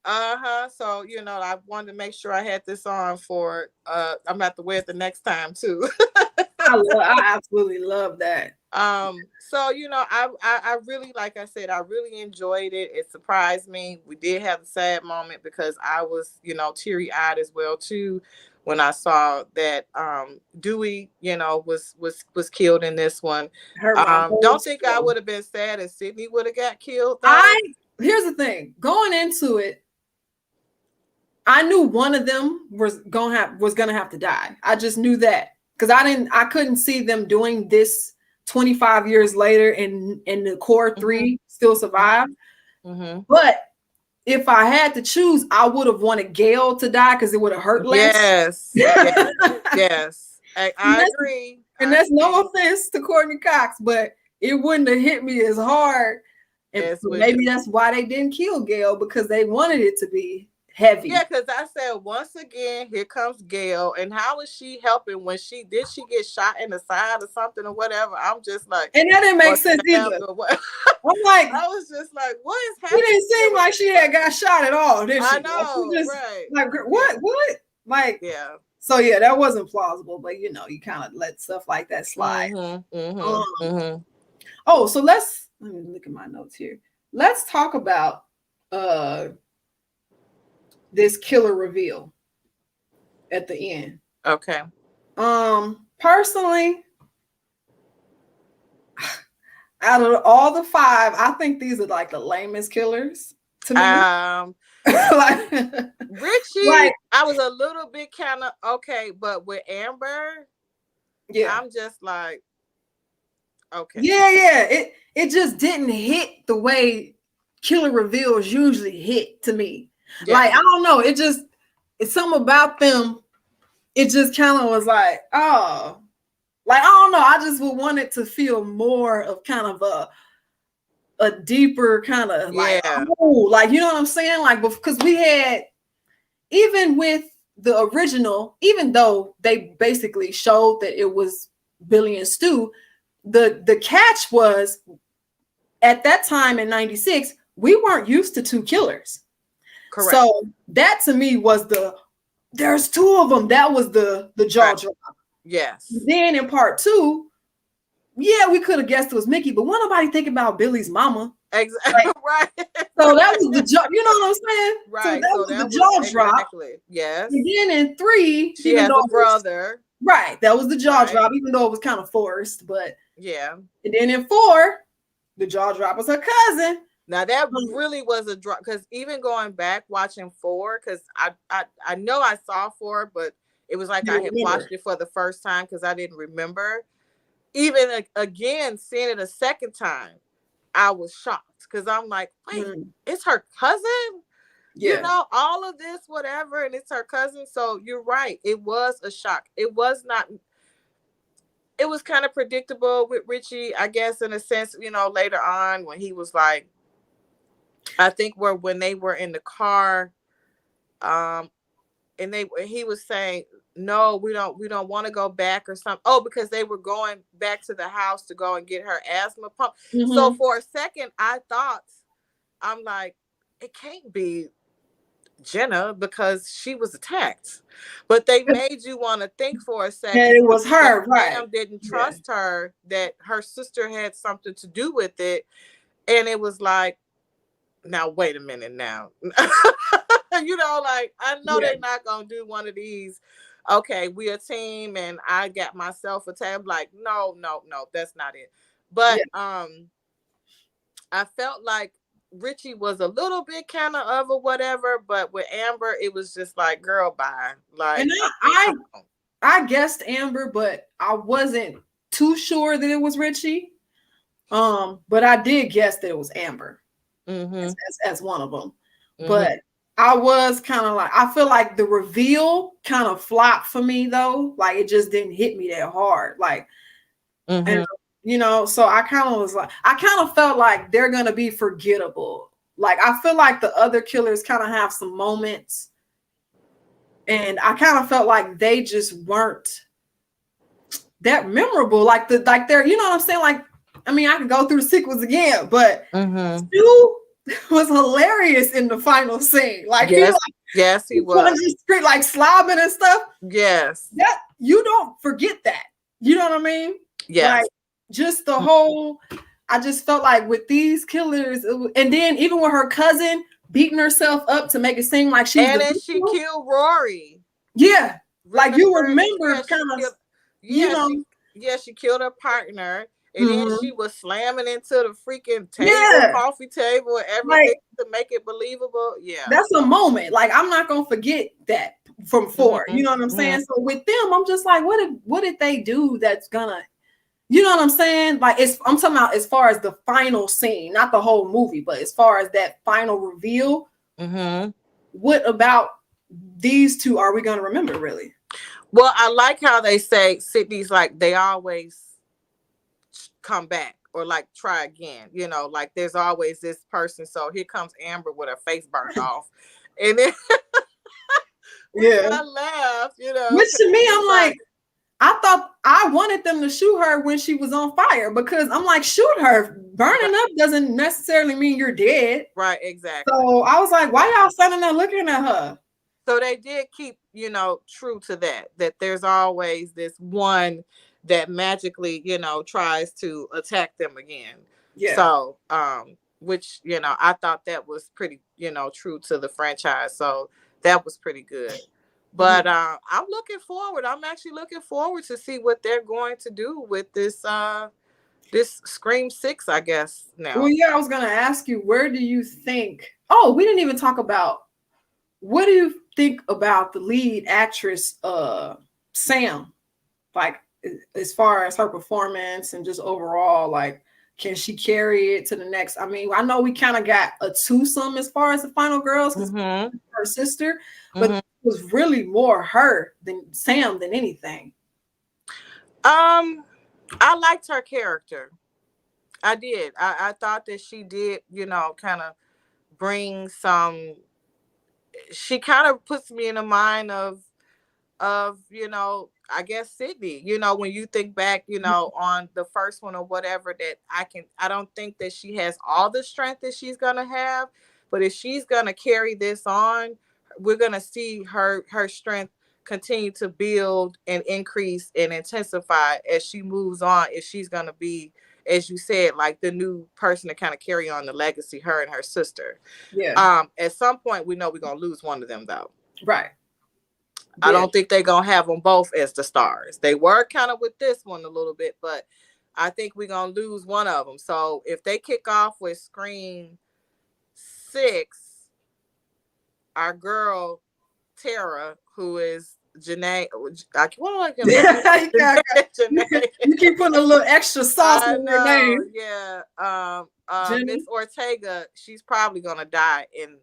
So I wanted to make sure I had this on for. I'm gonna have to wear it the next time too. I absolutely love that. So I really, like I said, I really enjoyed it. It surprised me. We did have a sad moment because I was, teary-eyed as well too when I saw that Dewey, was killed in this one. Don't think I would have been sad if Sidney would have got killed. Here's the thing. Going into it, I knew one of them was gonna have to die. I just knew that because I couldn't see them doing this 25 years later and the core three still survive. Mm-hmm. But if I had to choose, I would have wanted Gail to die because it would have hurt less. Yes. I agree. And that's no offense to Courtney Cox, but it wouldn't have hit me as hard. And maybe that's why they didn't kill Gail, because they wanted it to be heavy. Yeah, because I said, once again, here comes Gail. And how is she helping when she get shot in the side or something or whatever? I'm just like, and that didn't make sense either. I'm like, I was just like, what is happening? It didn't seem like she had got shot at all, did she? I know, right. Like, what? Like, yeah. So yeah, that wasn't plausible, but you kind of let stuff like that slide. Oh, so let me look at my notes here. Let's talk about this killer reveal at the end. Okay. Personally, out of all the five, I think these are like the lamest killers to me. Richie, I was a little bit kind of okay, but with Amber, yeah, I'm just like, okay. Yeah. It just didn't hit the way killer reveals usually hit to me. Yeah. Like, I don't know. It's something about them. It just kind of was like, oh, like, I don't know. I just would want it to feel more of kind of a deeper kind of like, oh, like, you know what I'm saying? Like, because we had, even with the original, even though they basically showed that it was Billy and Stu, the catch was, at that time in 96, we weren't used to two killers. Correct. So that to me was there's two of them. That was the jaw drop. Yes. Then in part two, yeah, we could have guessed it was Mickey, but wasn't nobody thinking about Billy's mama. Exactly. Like, right. So that was the jaw. You know what I'm saying? Right. So that was the jaw drop. Exactly. Yes. And then in three, she has a brother. Right. That was the jaw drop, even though it was kind of forced. But yeah. And then in four, the jaw drop was her cousin. Now that really was a drop, because even going back watching 4, because I know I saw 4, but it was like I had watched it for the first time because I didn't remember. Even again seeing it a second time, I was shocked because I'm like, wait, it's her cousin? Yeah. All of this, whatever, and it's her cousin. So you're right. It was a shock. It was not. It was kind of predictable with Richie, I guess, in a sense, later on when he was like, I think when they were in the car, and he was saying, no, we don't want to go back or something. Oh, because they were going back to the house to go and get her asthma pump. Mm-hmm. So for a second, I'm like, it can't be Jenna because she was attacked. But they made you want to think for a second And it was her, right? Sam didn't trust her, that her sister had something to do with it. And it was like, now wait a minute now. You know, like, I know they're not gonna do one of these. Okay, we a team and I got myself attacked. I'm like, no, that's not it. But I felt like Richie was a little bit kind of a whatever, but with Amber, it was just like, girl, bye. Like, and I guessed Amber, but I wasn't too sure that it was Richie. But I did guess that it was Amber as one of them. But I was kind of like, I feel like the reveal kind of flopped for me though. Like, it just didn't hit me that hard. Like, and you know, so I kind of was like, I kind of felt like they're gonna be forgettable. Like, I feel like the other killers kind of have some moments, and I kind of felt like they just weren't that memorable. Like they're, you know what I'm saying? Like, I mean, I could go through the sequence again, but Stu was hilarious in the final scene. Like, yes, he was. Street, like slobbing and stuff. Yes, that you don't forget that. You know what I mean? Yes. Like, just the whole. I just felt like with these killers, and then even with her cousin beating herself up to make it seem like she. And then she killed Rory. Yeah, like you remember kind of. She killed her partner. And then she was slamming into the freaking table, coffee table, and everything to make it believable. Yeah. That's a moment. Like, I'm not gonna forget that from 4. You know what I'm saying? So with them, I'm just like, what did they do that's gonna, you know what I'm saying? Like, I'm talking about as far as the final scene, not the whole movie, but as far as that final reveal. What about these two are we gonna remember, really? Well, I like how they say Sidney's like, they always come back or like try again, you know, like there's always this person. So here comes Amber with her face burnt off, and then I laughed, you know. Which to me, I'm like, I thought I wanted them to shoot her when she was on fire, because I'm like, shoot her. Burning up doesn't necessarily mean you're dead. Right, exactly. So I was like, why y'all standing there looking at her? So they did keep, you know, true to that there's always this one that magically, you know, tries to attack them again. Yeah. So, which, you know, I thought that was pretty, you know, true to the franchise. So that was pretty good. But I'm looking forward. I'm actually looking forward to see what they're going to do with this this Scream 6, I guess, now. Well, yeah, I was going to ask you, where do you think, oh, we didn't even talk about, what do you think about the lead actress, Sam? Like, as far as her performance and just overall, like, can she carry it to the next? I mean, I know we kind of got a twosome as far as the final girls, because her sister, but it was really more her than Sam than anything. I liked her character. I did. I thought that she did, you know, kind of bring some. She kind of puts me in the mind of, you know, I guess Sidney, you know, when you think back, you know, on the first one or whatever, that I don't think that she has all the strength that she's going to have, but if she's going to carry this on, we're going to see her strength continue to build and increase and intensify as she moves on. If she's going to be, as you said, like the new person to kind of carry on the legacy, her and her sister. Yeah. At some point, we know we're going to lose one of them, though. Right. I don't think they're going to have them both as the stars. They were kind of with this one a little bit, but I think we're going to lose one of them. So if they kick off with Scream 6, our girl, Tara, who is Janae, you keep putting a little extra sauce in her name. Yeah. Miss Ortega, she's probably going to die in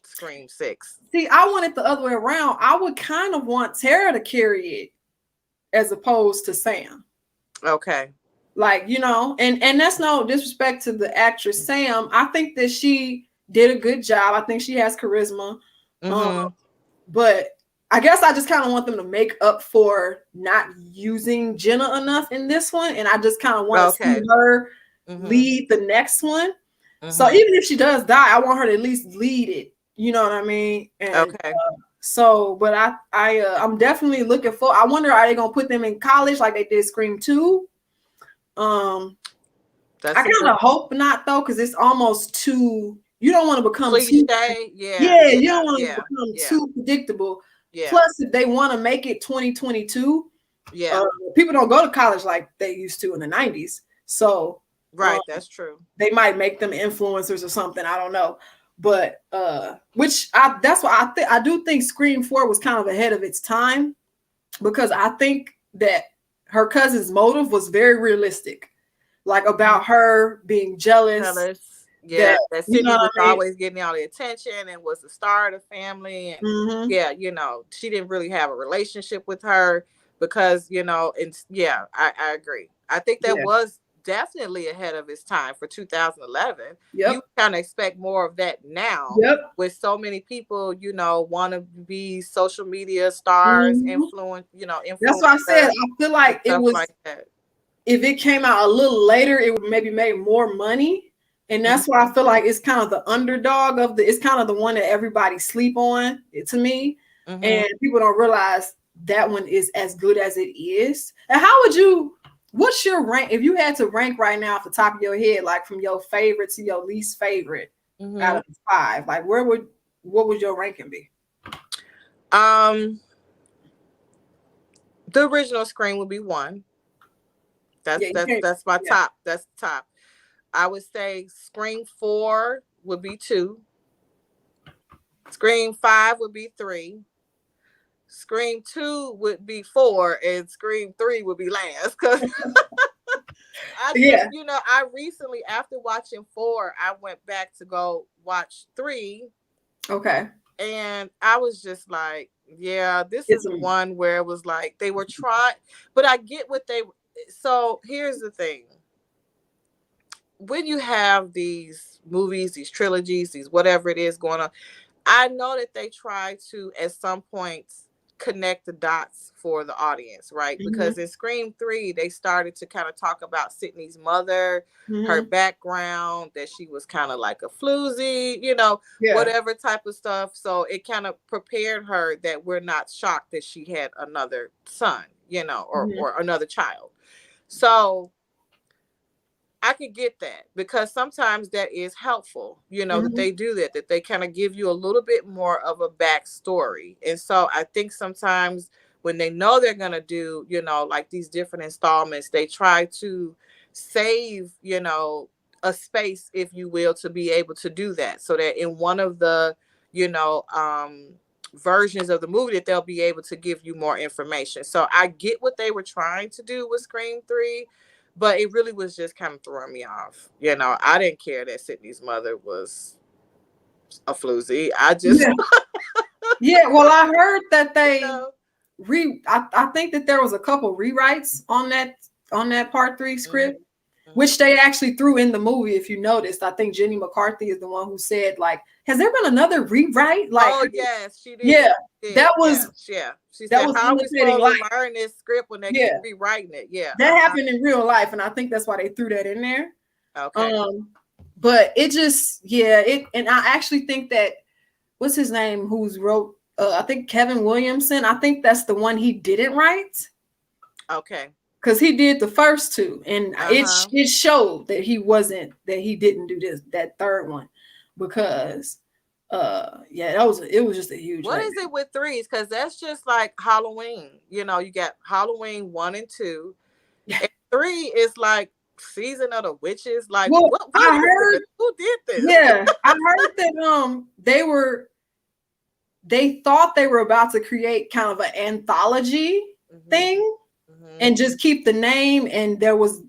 Scream 6. See, I want it the other way around. I would kind of want Tara to carry it as opposed to Sam. Okay. Like, you know, and that's no disrespect to the actress Sam. I think that she did a good job. I think she has charisma. But I guess I just kind of want them to make up for not using Jenna enough in this one. And I just kind of want to see her lead the next one. So even if she does die, I want her to at least lead it You know what I mean? And Okay. so, but I'm definitely looking for. I wonder, are they gonna put them in college like they did Scream 2? That's I kind of hope not though, because it's almost too. You don't want to become cliche. Yeah, you don't want to become too predictable. Yeah. Plus, if they want to make it 2022, people don't go to college like they used to in the 90s. So, right, that's true. They might make them influencers or something. I don't know, but that's why I do think Scream 4 was kind of ahead of its time, because I think that her cousin's motive was very realistic, like about her being jealous. Yeah, that Sidney was always getting all the attention and was the star of the family. And yeah, you know, she didn't really have a relationship with her because, you know, and yeah, I agree. I think that was definitely ahead of its time for 2011. You kind of expect more of that now with so many people, you know, want to be social media stars, influence. That's why I said I feel like it was like that. If it came out a little later, it would maybe make more money. And that's why I feel like it's kind of the underdog it's kind of the one that everybody sleep on, to me. And people don't realize that one is as good as it is. And what's your rank? If you had to rank right now off the top of your head, like from your favorite to your least favorite out of 5, like what would your ranking be? The original Scream would be 1. That's my top. That's the top. I would say Scream 4 would be 2. Scream 5 would be 3. Scream 2 would be 4, and Scream 3 would be last. Cause I recently, after watching 4, I went back to go watch 3. Okay. And I was just like, yeah, this is one where it was like they were trying, but I get what so here's the thing. When you have these movies, these trilogies, these whatever it is going on, I know that they try to, at some points, connect the dots for the audience, right? Because in Scream 3, they started to kind of talk about Sidney's mother, her background, that she was kind of like a floozy, whatever type of stuff. So it kind of prepared her that we're not shocked that she had another son, or another child. So I could get that, because sometimes that is helpful, that they do that they kind of give you a little bit more of a backstory. And so I think sometimes when they know they're going to do, like these different installments, they try to save, a space, if you will, to be able to do that. So that in one of the, versions of the movie, that they'll be able to give you more information. So I get what they were trying to do with Scream 3. But it really was just kind of throwing me off. I didn't care that Sidney's mother was a floozy. I just... Well, I heard that they... I think that there was a couple rewrites on that part 3 script, which they actually threw in the movie, if you noticed. I think Jenny McCarthy is the one who said, like, has there been another rewrite? Like, oh, yes, she did. Yeah, that was... She said, how are we supposed to learn this script when they keep rewriting it? Yeah. That happened in real life, and I think that's why they threw that in there. Okay. But it just, and I actually think that, what's his name, who's wrote, I think Kevin Williamson, I think that's the one he didn't write. Okay. Because he did the first 2, and it showed that he didn't do that third one, because it was just a huge... What is it with 3s? Because that's just like Halloween. You got Halloween 1 and 2. And 3 is like Season of the Witches. Like, well, I heard who did this? Yeah, I heard that they thought they were about to create kind of an anthology thing, and just keep the name, and there was,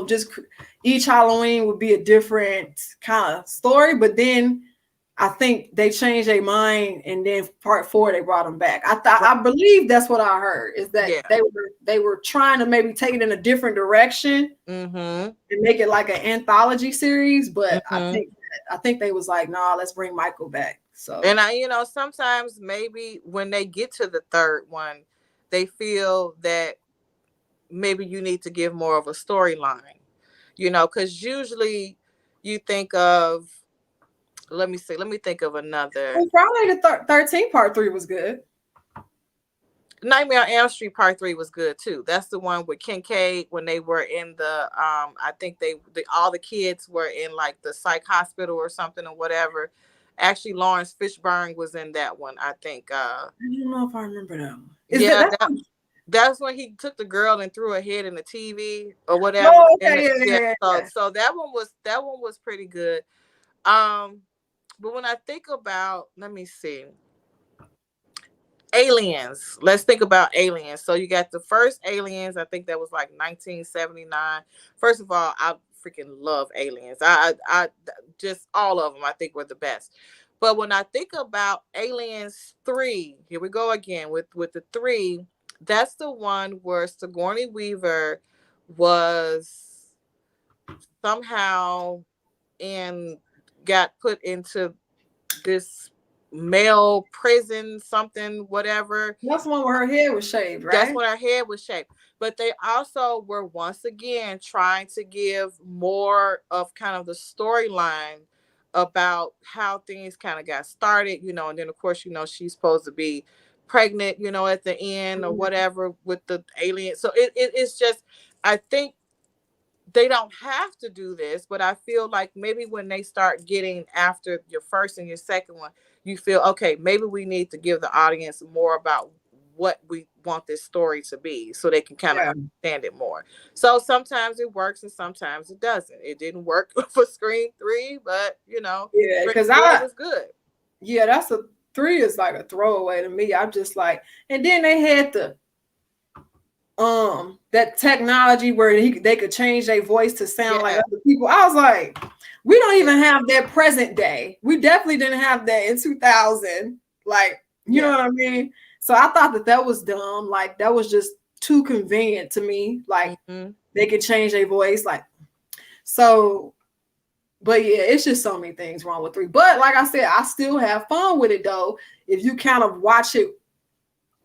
just each Halloween would be a different kind of story. But then I think they changed their mind, and then part 4 they brought them back. I believe that's what I heard, is that they were trying to maybe take it in a different direction and make it like an anthology series. But I think they was like, nah, let's bring Michael back. So, and sometimes maybe when they get to the third one, they feel that maybe you need to give more of a storyline, because usually you think of Let me see. Let me think of another. And Friday the 13th Part 3 was good. Nightmare on Elm Street Part 3 was good too. That's the one with Kincaid when they were in the I think all the kids were in like the psych hospital or something or whatever. Actually, Lawrence Fishburne was in that one, I think. I don't know if I remember that one. That's when he took the girl and threw her head in the TV or whatever. Oh, okay, yeah. So that one was pretty good. But when I think about, let me see. Aliens. Let's think about Aliens. So you got the first Aliens. I think that was like 1979. First of all, I freaking love Aliens. I just all of them I think were the best. But when I think about Aliens 3, here we go again with the 3. That's the one where Sigourney Weaver was somehow got put into this male prison, something, whatever. That's the one where her head was shaved, right? That's when her head was shaved. But they also were once again trying to give more of kind of the storyline about how things kind of got started, and then of course, she's supposed to be pregnant, at the end or whatever with the alien. So it's just, I think they don't have to do this, but I feel like maybe when they start getting after your first and your second one, you feel, okay, maybe we need to give the audience more about what we want this story to be so they can kind of understand it more. So sometimes it works and sometimes it doesn't. It didn't work for Scream 3, but because it was good. Yeah, that's a 3 is like a throwaway to me. I'm just like, and then they had that technology where they could change their voice to sound like other people. I was like, we don't even have that present day. We definitely didn't have that in 2000. Like, you know what I mean? So I thought that was dumb. Like, that was just too convenient to me. Like, they could change their voice. Like, so, but yeah, it's just so many things wrong with 3. But like I said, I still have fun with it though. If you kind of watch it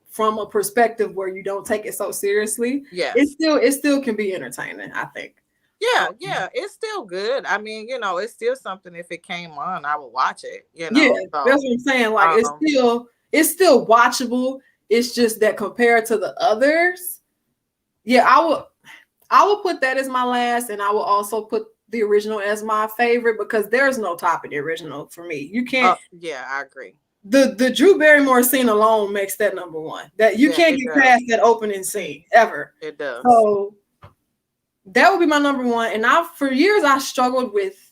from a perspective where you don't take it so seriously, it still can be entertaining, I think. Yeah, it's still good. I mean, it's still something. If it came on, I would watch it. Yeah, so, that's what I'm saying. Like, it's still watchable. It's just that compared to the others, I will put that as my last, and I will also put the original as my favorite because there's no topping the original for me. You can't. I agree. The Drew Barrymore scene alone makes that number one. That you can't get past that opening scene ever. It does. So that would be my number one. And for years I struggled with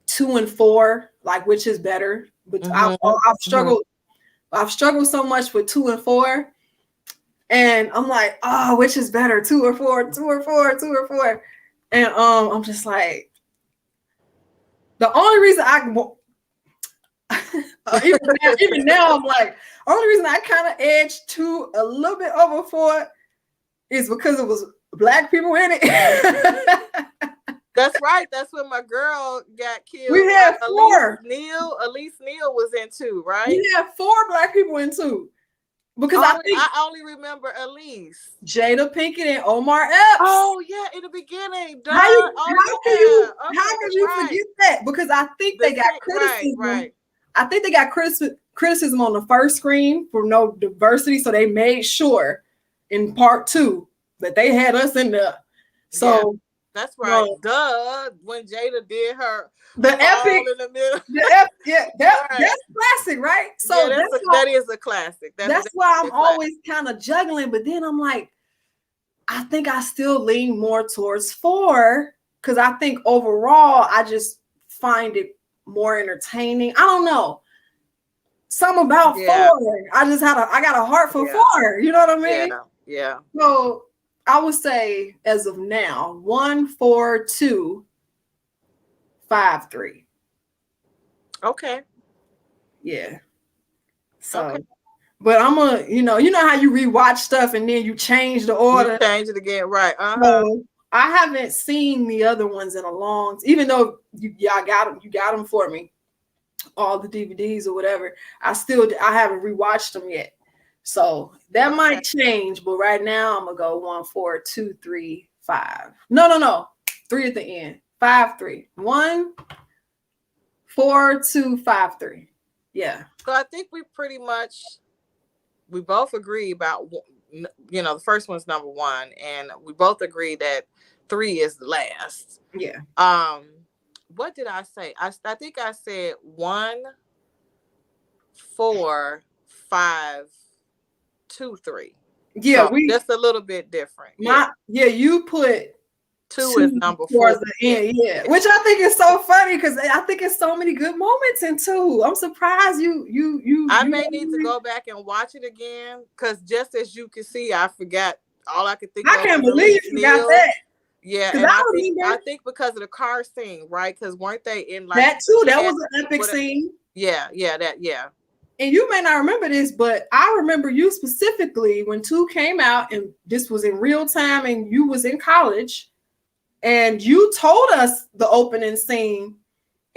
2 and 4, like which is better. But I've struggled so much with 2 and 4. And I'm like, oh, which is better? 2 or 4, 2 or 4, 2 or 4. And I'm just like, the only reason even now I'm like, only reason I kind of edged 2 a little bit over 4 is because it was Black people in it. That's right. That's when my girl got killed. We had 4. Elise Neal was in 2, right? We had 4 Black people in 2. Because I only remember Elise, Jada Pinkett, and Omar Epps. Oh yeah, in the beginning. How could you forget that? Because I think they got criticism. Right. I think they got criticism on the first Scream for no diversity, so they made sure in Part 2 that they had us in there. So that's right. When Jada did her the epic in the middle. That's classic, right? So that is a classic. That's why I'm always kind of juggling, but then I'm like, I think I still lean more towards 4 because I think overall I just find it more entertaining. I don't know. Something about 4. I got a heart for 4. You know what I mean? Yeah. So I would say as of now, 1, 4, 2, 5, 3. Okay. Yeah. So, but I'm you know how you rewatch stuff and then you change the order. You change it again, right? So I haven't seen the other ones in a long, even though y'all got them for me, all the DVDs or whatever. I haven't rewatched them yet. So that might change, but right now I'm gonna go 1, 4, 2, 3, 5. No. 3 at the end. 5, 3. 1, 4253. Yeah. So I think we both agree about, the first one's number one, and we both agree that 3 is the last. Yeah. What did I say? I think I said 1, 4, 5, 2, 3. Yeah, so just a little bit different. You put 2 is number 4 the end, which I think is so funny because I think it's so many good moments in 2. I'm surprised I may need to go back and watch it again because just as you can see, I forgot all I could think of. I can't believe you got that. Yeah, and I think because of the car scene, right? Because weren't they in like that too? That was an epic scene. Yeah. And you may not remember this, but I remember you specifically when 2 came out, and this was in real time, and you was in college, and you told us the opening scene,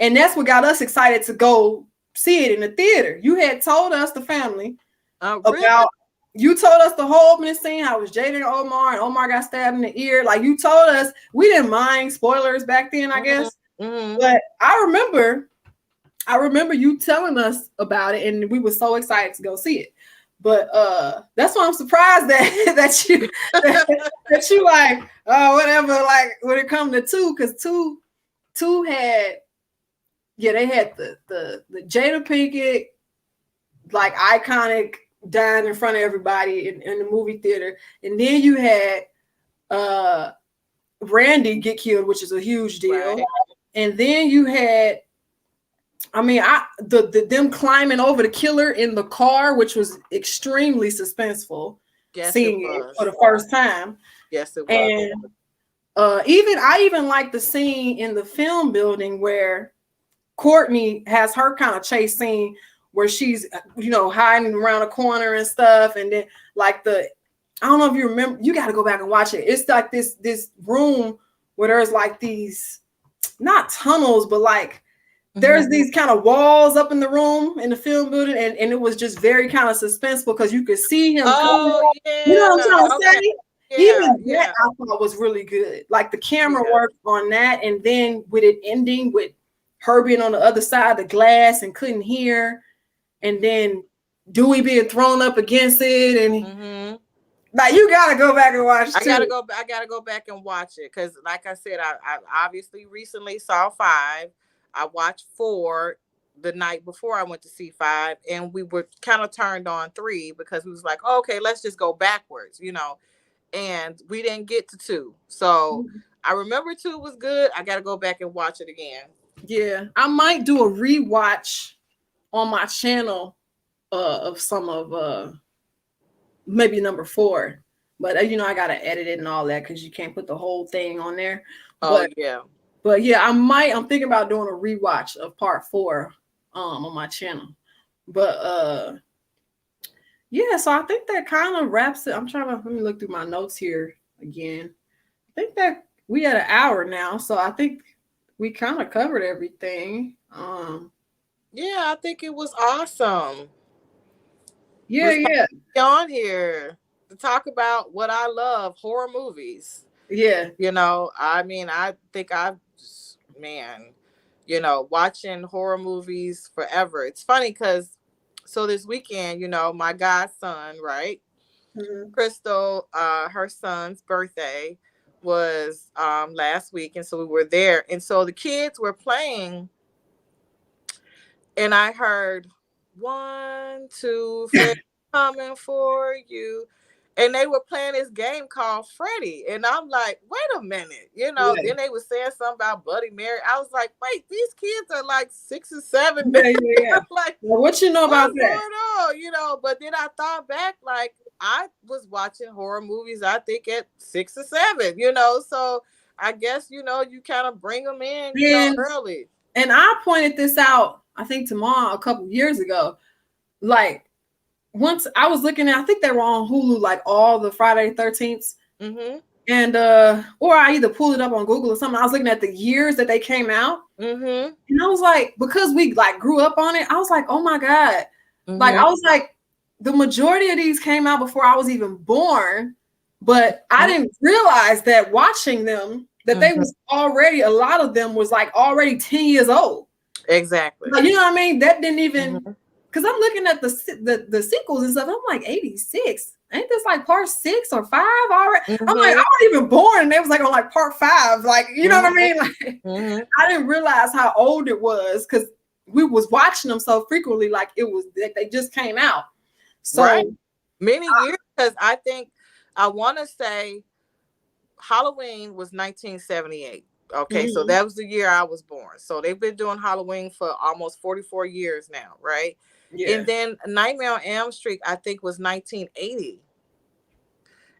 and that's what got us excited to go see it in the theater. You had told us, the family, about. You told us the whole opening scene, how it was Jada and Omar got stabbed in the ear. Like, you told us, we didn't mind spoilers back then, I guess. Mm-hmm. But I remember you telling us about it, and we were so excited to go see it. But that's why I'm surprised that you like, whatever, like when it comes to 2, because 2 had, they had the Jada Pinkett, like, iconic dying in front of everybody in the movie theater, and then you had Randy get killed, which is a huge deal, right. And then you had, them climbing over the killer in the car, which was extremely suspenseful. Yes, seeing it for the first time. Yes, it was. And I even like the scene in the film building where Courtney has her kind of chase scene where she's, hiding around a corner and stuff. And then like I don't know if you remember, you got to go back and watch it. It's like this room where there's like these, not tunnels, but like there's these kind of walls up in the room in the film building. And it was just very kind of suspenseful because you could see him. Oh, yeah. You know what I'm trying to say? Yeah, Even that I thought was really good. Like the camera work on that. And then with it ending with her being on the other side of the glass and couldn't hear. And then Dewey being thrown up against it, and like you gotta go back and watch. I gotta go back and watch it because, like I said, I obviously recently saw 5. I watched 4 the night before I went to see 5, and we were kind of turned on 3 because we was like, okay, let's just go backwards, and we didn't get to 2. So I remember 2 was good. I gotta go back and watch it again. Yeah, I might do a rewatch on my channel of some of maybe number 4, but I gotta edit it and all that because you can't put the whole thing on there. But yeah, I'm thinking about doing a rewatch of part 4 on my channel. But yeah, so I think that kind of wraps it. Let me look through my notes here again. I think that we at an hour now, so I think we kind of covered everything. Yeah, I think it was awesome. Yeah. On here to talk about what I love, horror movies. Yeah. I think watching horror movies forever. It's funny because this weekend, my godson, right? Crystal, her son's birthday was last week, and so we were there, and so the kids were playing. And I heard 1, 2, Freddy coming for you. And they were playing this game called Freddy. And I'm like, wait a minute. Then they were saying something about Bloody Mary. I was like, wait, these kids are like 6 or 7. Yeah. Like, well, what you know about that? But then I thought back, like, I was watching horror movies, I think, at 6 or 7, So I guess, you kind of bring them in early. And I pointed this out, I think, to Mom a couple years ago. Like, once I was looking at, I think they were on Hulu, like all the Friday 13th. And or I either pulled it up on Google or something. I was looking at the years that they came out. And I was like, because we like grew up on it, I was like, oh my God. Like, I was like, the majority of these came out before I was even born. But I didn't realize that watching them, that they was already, a lot of them was like already 10 years old. Exactly. Like, you know what I mean? That didn't even, Mhm. because I'm looking at the sequels and stuff. I'm like 86. Ain't this like part 6 or 5 already? I'm like, I Mhm. wasn't even born, and they was like on like part 5. Like, you know what I Mhm. mean? Like, Mhm. I didn't realize how old it was because we was watching them so frequently, like it was like they just came out. Right. So Many years, because I want to say Halloween was 1978. Okay, so mhm, that was the year I was born. So they've been doing Halloween for almost 44 years now, right? yeah, And then Nightmare on Elm Street, I think, was 1980,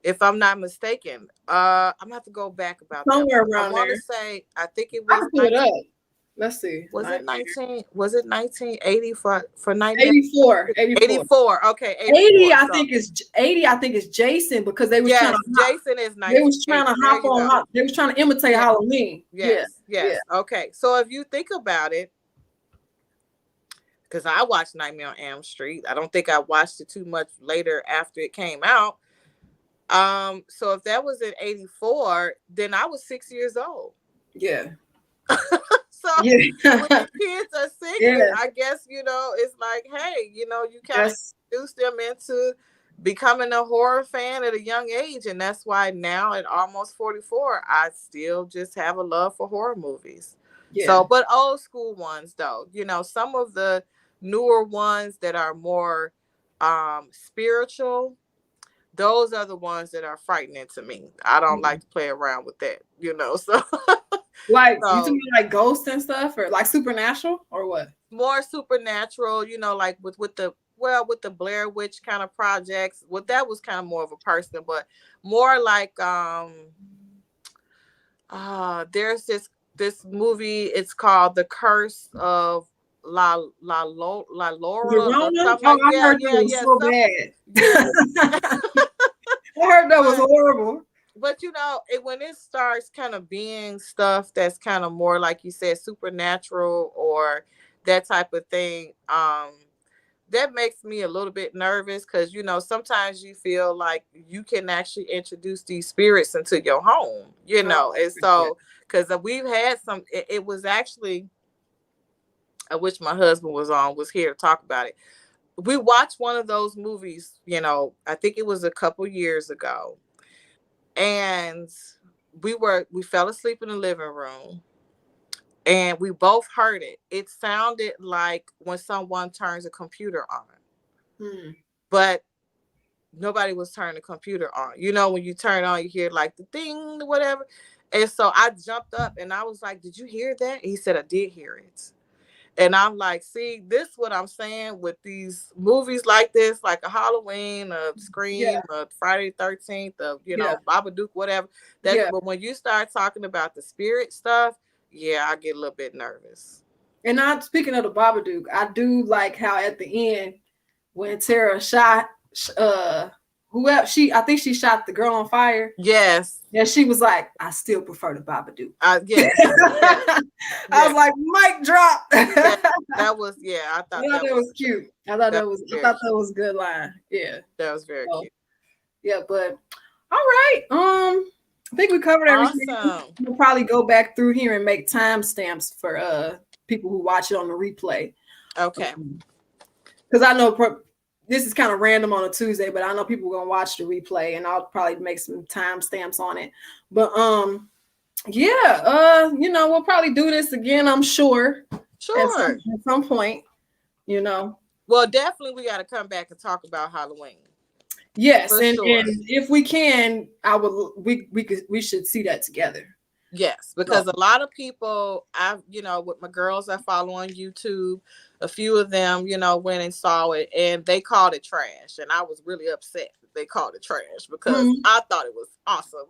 if I'm not mistaken. I'm gonna have to go back about that. somewhere I around want to there. say I think it I was can pull it 19. up. Let's see. Was it 1980 for Nightmare? 84, 84. 84. Okay, 80, 84. I So think is 80. I think is Jason because yes, Jason is they was trying 1980. to There hop you go. on. They was trying to imitate Yeah. Halloween. Yeah, Yes, yeah, yes. Okay. So if you think about it, because I watched Nightmare on Elm Street, I don't think I watched it too much later after it came out. So if that was in 84, then I was 6 years old. yeah, So when yeah, your kids are singing, yeah. I guess, it's like, hey, you kind of That's introduce them into becoming a horror fan at a young age. And that's why now at almost 44, I still just have a love for horror movies. yeah. So, but old school ones though, some of the newer ones that are more spiritual, those are the ones that are frightening to me. I don't like to play around with that. So Like you so talking like ghosts and stuff, or like supernatural, or what? more supernatural, like with the Blair Witch kind of projects. Well, that was kind of more of a person, but more like there's this movie, it's called The Curse of La The Laura or Rona? something Oh, like, I yeah, heard that yeah, was yeah, so some, yeah. bad. I heard that was but horrible. but when it starts kind of being stuff that's kind of more like you said supernatural or that type of thing, that makes me a little bit nervous because sometimes you feel like you can actually introduce these spirits into your home, Oh, and yeah. so because we've had it was actually, I wish my husband was here to talk about it. We watched one of those movies, I think it was a couple years ago, and we fell asleep in the living room and we both heard it. It sounded like when someone turns a computer on, Hmm. but nobody was turning the computer on. When you turn on, you hear like the thing, whatever. And so I jumped up and I was like, "Did you hear that?" He said, "I did hear it." And I'm like, see, this is what I'm saying with these movies like this, like a Halloween, a Yeah, Scream, a Friday the 13th, yeah, Babadook, whatever. yeah. But when you start talking about the spirit stuff, yeah, I get a little bit nervous. And not speaking of the Babadook, I do like how at the end when Tara shot whoever I think she shot the girl on fire. Yes. Yeah, she was like, I still prefer the Babadook. Yes. Yes. I was like, mic drop. Yeah, that was, I thought I thought that that was cute. I thought that was a good line. Yeah. That was very So, cute. yeah, but all right. I think we covered everything. Awesome. We'll probably go back through here and make timestamps for people who watch it on the replay. Okay. Because I know this is kind of random on a Tuesday, but I know people are gonna watch the replay, and I'll probably make some timestamps on it. But yeah, we'll probably do this again, I'm sure. Sure. At some point, Well, definitely we got to come back and talk about Halloween. Yes, For and sure. if we can, we should see that together. Yes, because a lot of people, with my girls I follow on YouTube, a few of them, went and saw it and they called it trash. And I was really upset that they called it trash because I thought it was awesome.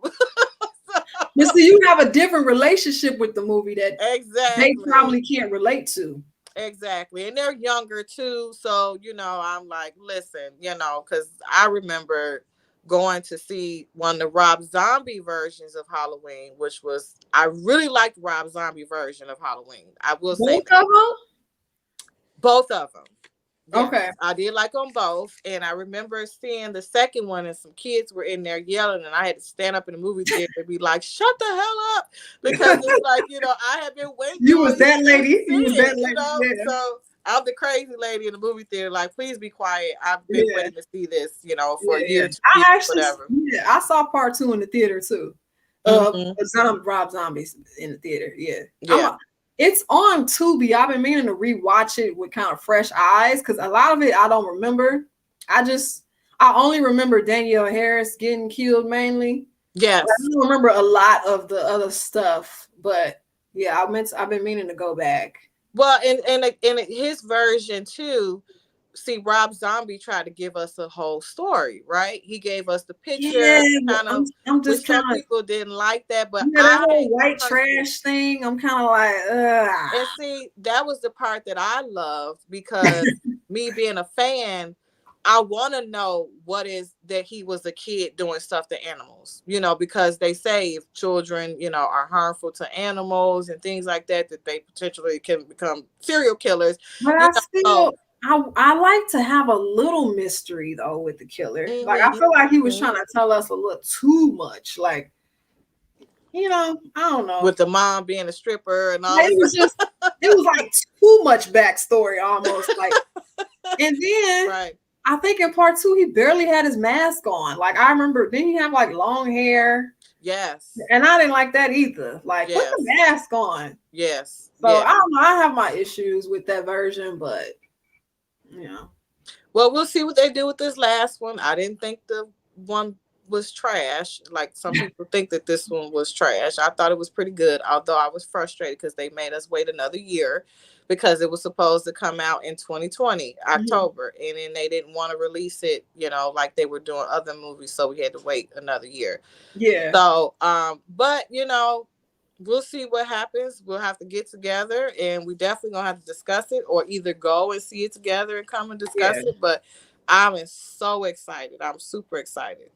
You see, you have a different relationship with the movie that exactly they probably can't relate to. Exactly. And they're younger too. So, I'm like, listen, because I remember going to see one of the Rob Zombie versions of Halloween, I really liked Rob Zombie version of Halloween. I will say Both of them? both of them. Yes, Okay. I did like them both, and I remember seeing the second one, and some kids were in there yelling, and I had to stand up in the movie theater and be like, "Shut the hell up!" Because it's like, I have been waiting You all was these that years to lady. see You was that it, lady. Yeah. So I'm the crazy lady in the movie theater. Like, please be quiet. I've been Yeah. waiting to see this, for a year, 2 I years, actually, whatever. I saw part 2 in the theater too. Rob Zombies in the theater. Yeah. It's on Tubi. I've been meaning to rewatch it with kind of fresh eyes because a lot of it I don't remember. I only remember Danielle Harris getting killed mainly. Yes. I don't remember a lot of the other stuff, but yeah, I've been meaning to go back. Well, and his version too. See, Rob Zombie tried to give us a whole story, right? He gave us the picture, kind of. I'm just some people didn't like that, but that whole white trash thing. I'm kind of like, ugh. And see, that was the part that I loved because me being a fan, I want to know what is that he was a kid doing stuff to animals, because they say if children, are harmful to animals and things like that, that they potentially can become serial killers. But I like to have a little mystery though with the killer. Like I feel like he was trying to tell us a little too much. Like, I don't know. With the mom being a stripper and all. It was like too much backstory almost. Like, and then right. I think in part 2 he barely had his mask on. Like I remember, didn't he have like long hair? Yes. And I didn't like that either. Like, put the mask on. Yes. So I don't know. I have my issues with that version, but Well, we'll see what they do with this last one. I didn't think the one was trash. Like some people think that this one was trash. I thought it was pretty good, although I was frustrated because they made us wait another year because it was supposed to come out in 2020, October. And then they didn't want to release it, like they were doing other movies. So we had to wait another year. Yeah. So, but, we'll see what happens. We'll have to get together and we definitely gonna have to discuss it or either go and see it together and come and discuss it. But I'm so excited. I'm super excited.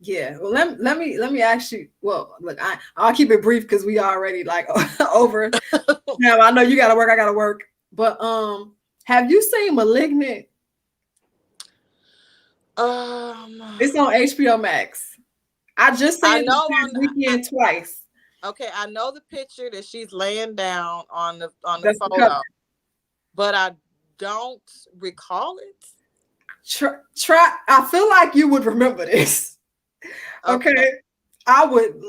Yeah. Well, let me actually. Well, look, I'll keep it brief because we already like over. Now I know you gotta work. I gotta work. But have you seen Malignant? It's on HBO Max. I just seen it this weekend twice. Okay, I know the picture that she's laying down on the photo, but I don't recall it. Try. I feel like you would remember this. Okay. I would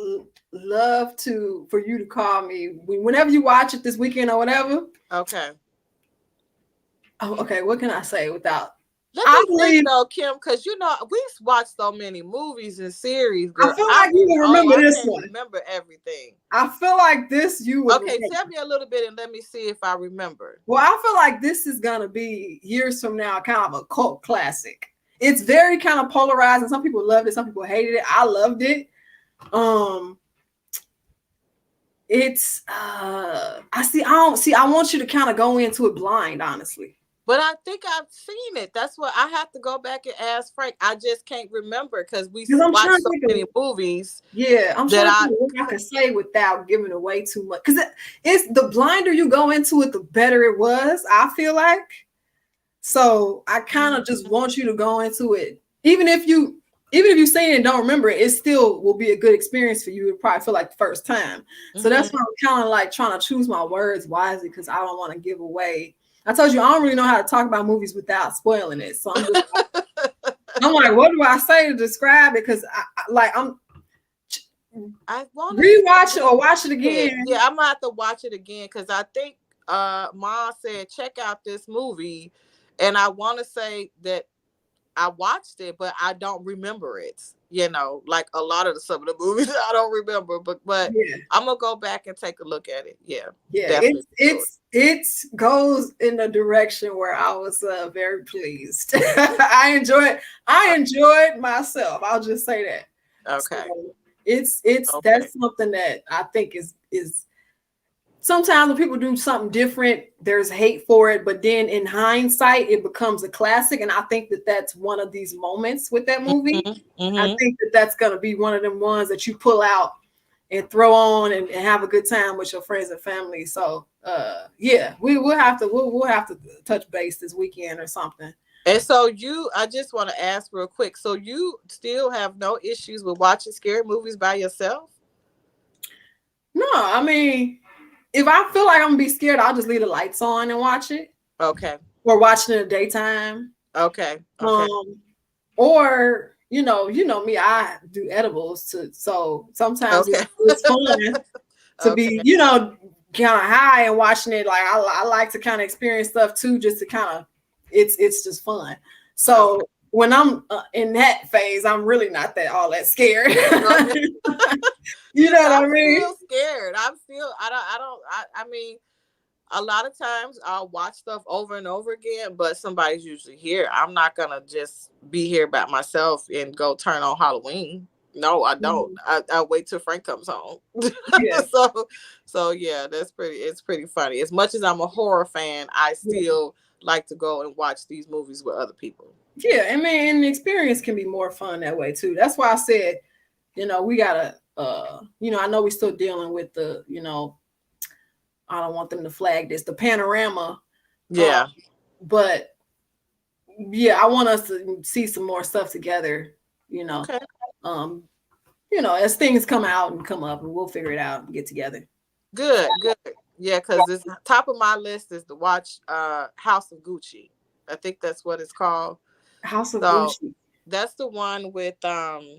love for you to call me whenever you watch it this weekend or whatever. Okay. Oh, okay. What can I say without? Let me think though, Kim, because we watch so many movies and series. Girl. I feel like you will remember this one. Remember everything. I feel like this you would. Okay, tell me a little bit and let me see if I remember. Well, I feel like this is gonna be years from now, kind of a cult classic. It's very kind of polarizing. Some people loved it, some people hated it. I loved it. It's I want you to kind of go into it blind, honestly. But I think I've seen it. That's what I have to go back and ask Frank. I just can't remember because we watch so many movies. Yeah, I'm trying to think what I can say without giving away too much. Because it's the blinder you go into it, the better it was. I feel like. So I kind of just want you to go into it, even if you say it and don't remember it, it still will be a good experience for you. It probably feel like the first time. So that's why I'm kind of like trying to choose my words wisely because I don't want to give away. I told you I don't really know how to talk about movies without spoiling it. So I'm just I'm like, what do I say to describe it? Because I want to rewatch it or watch it again. Yeah, I'm gonna have to watch it again because I think Mom said check out this movie, and I want to say that I watched it, but I don't remember it. Like a lot of some of the movies I don't remember, but I'm gonna go back and take a look at it. Yeah. It goes in a direction where I was very pleased. I enjoyed myself. I'll just say that. Okay. So that's something that I think is sometimes when people do something different, there's hate for it, but then in hindsight, it becomes a classic. And I think that that's one of these moments with that movie. I think that that's going to be one of them ones that you pull out and throw on and have a good time with your friends and family. So yeah, we'll have to touch base this weekend or something. And so I just want to ask real quick. So you still have no issues with watching scary movies by yourself? No, I mean, if I feel like I'm gonna be scared, I'll just leave the lights on and watch it. Okay. Or watch it in the daytime. Okay. Or you know me, I do edibles so sometimes it's fun to be, kind of high and watching it. Like I like to kind of experience stuff too, just to kind of, it's just fun. So when I'm in that phase, I'm really not all that scared. You know what I mean? I'm still scared. I mean, a lot of times I'll watch stuff over and over again, but somebody's usually here. I'm not gonna just be here by myself and go turn on Halloween. No, I don't. I wait till Frank comes home. Yeah. So yeah, it's pretty funny. As much as I'm a horror fan, I still like to go and watch these movies with other people. Yeah, I mean, and the experience can be more fun that way too. That's why I said, we gotta I know we're still dealing with the, I don't want them to flag this, the panorama. Yeah. But yeah, I want us to see some more stuff together, Okay. As things come out and come up, and we'll figure it out and get together. Good. Yeah, because this top of my list is to watch House of Gucci. I think that's what it's called. House of Gucci. That's the one with oh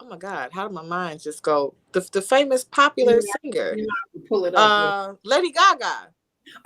my God, how did my mind just go? The famous popular singer. Pull it up. Lady Gaga.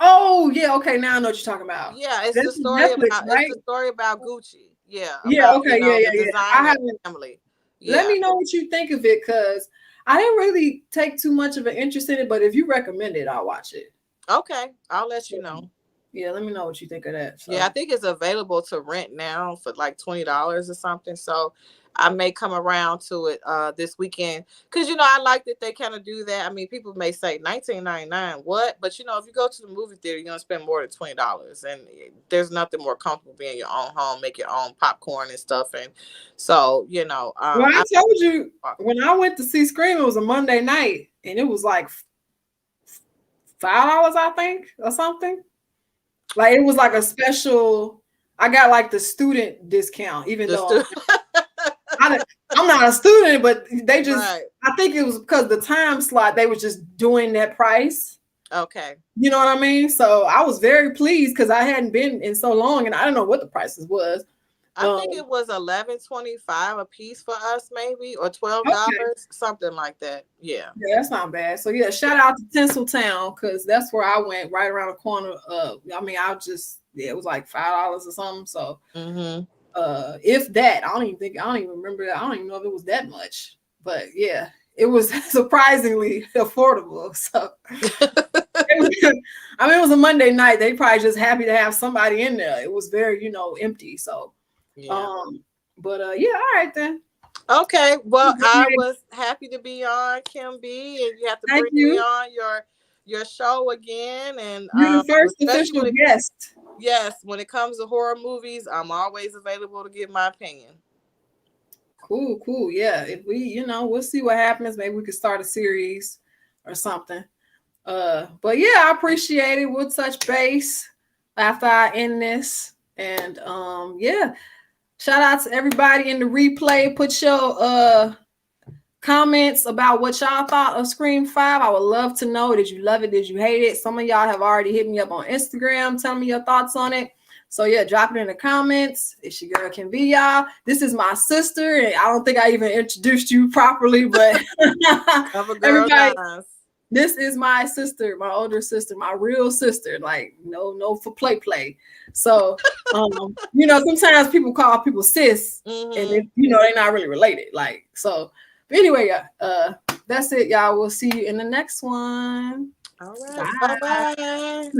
Oh yeah, okay. Now I know what you're talking about. Yeah, it's the story Netflix, about right? It's the story about Gucci. Yeah. Yeah. Okay. Yeah. I haven't. Family. Yeah. Let me know what you think of it, because I didn't really take too much of an interest in it. But if you recommend it, I'll watch it. Okay, I'll let you know. Yeah, let me know what you think of that. So. Yeah, I think it's available to rent now for like $20 or something. So I may come around to it this weekend, because I like that they kind of do that. I mean, people may say $19.99, what? But if you go to the movie theater, you're gonna spend more than $20, and there's nothing more comfortable being in your own home, make your own popcorn and stuff. And so well, I told you when I went to see Scream, it was a Monday night, and it was like $5, I think, or something. Like it was like a special. I got like the student discount, even though I'm not a student, but they just, right. I think it was because the time slot, they were just doing that price. Okay. You know what I mean? So I was very pleased, because I hadn't been in so long, and I don't know what the prices was. I think it was $11.25 a piece for us, maybe, or $12, something like that. Yeah. Yeah, that's not bad. So yeah, shout out to Tinseltown, because that's where I went, right around the corner. I mean, it was like $5 or something. So if that, I don't even remember. I don't even know if it was that much. But yeah, it was surprisingly affordable. So it was a Monday night. They probably just happy to have somebody in there. It was very, empty. So yeah. But all right then. Okay. Well, I was happy to be on, Kim B, and you have to bring me on your show again. And you're the first official guest. Yes, when it comes to horror movies, I'm always available to give my opinion. Cool. Yeah, if we, we'll see what happens. Maybe we could start a series or something. But yeah, I appreciate it. We'll touch base after I end this. And yeah, shout out to everybody in the replay. Put your comments about what y'all thought of Scream 5. I would love to know. Did you love it? Did you hate it? Some of y'all have already hit me up on Instagram telling me your thoughts on it. So yeah, drop it in the comments. It's your girl Kim B, y'all. This is my sister, and I don't think I even introduced you properly, but everybody, this is my sister, my older sister, my real sister. Like no for play. So sometimes people call people sis, and they're not really related. Like so. But anyway, that's it, y'all. We'll see you in the next one. All right. Bye-bye.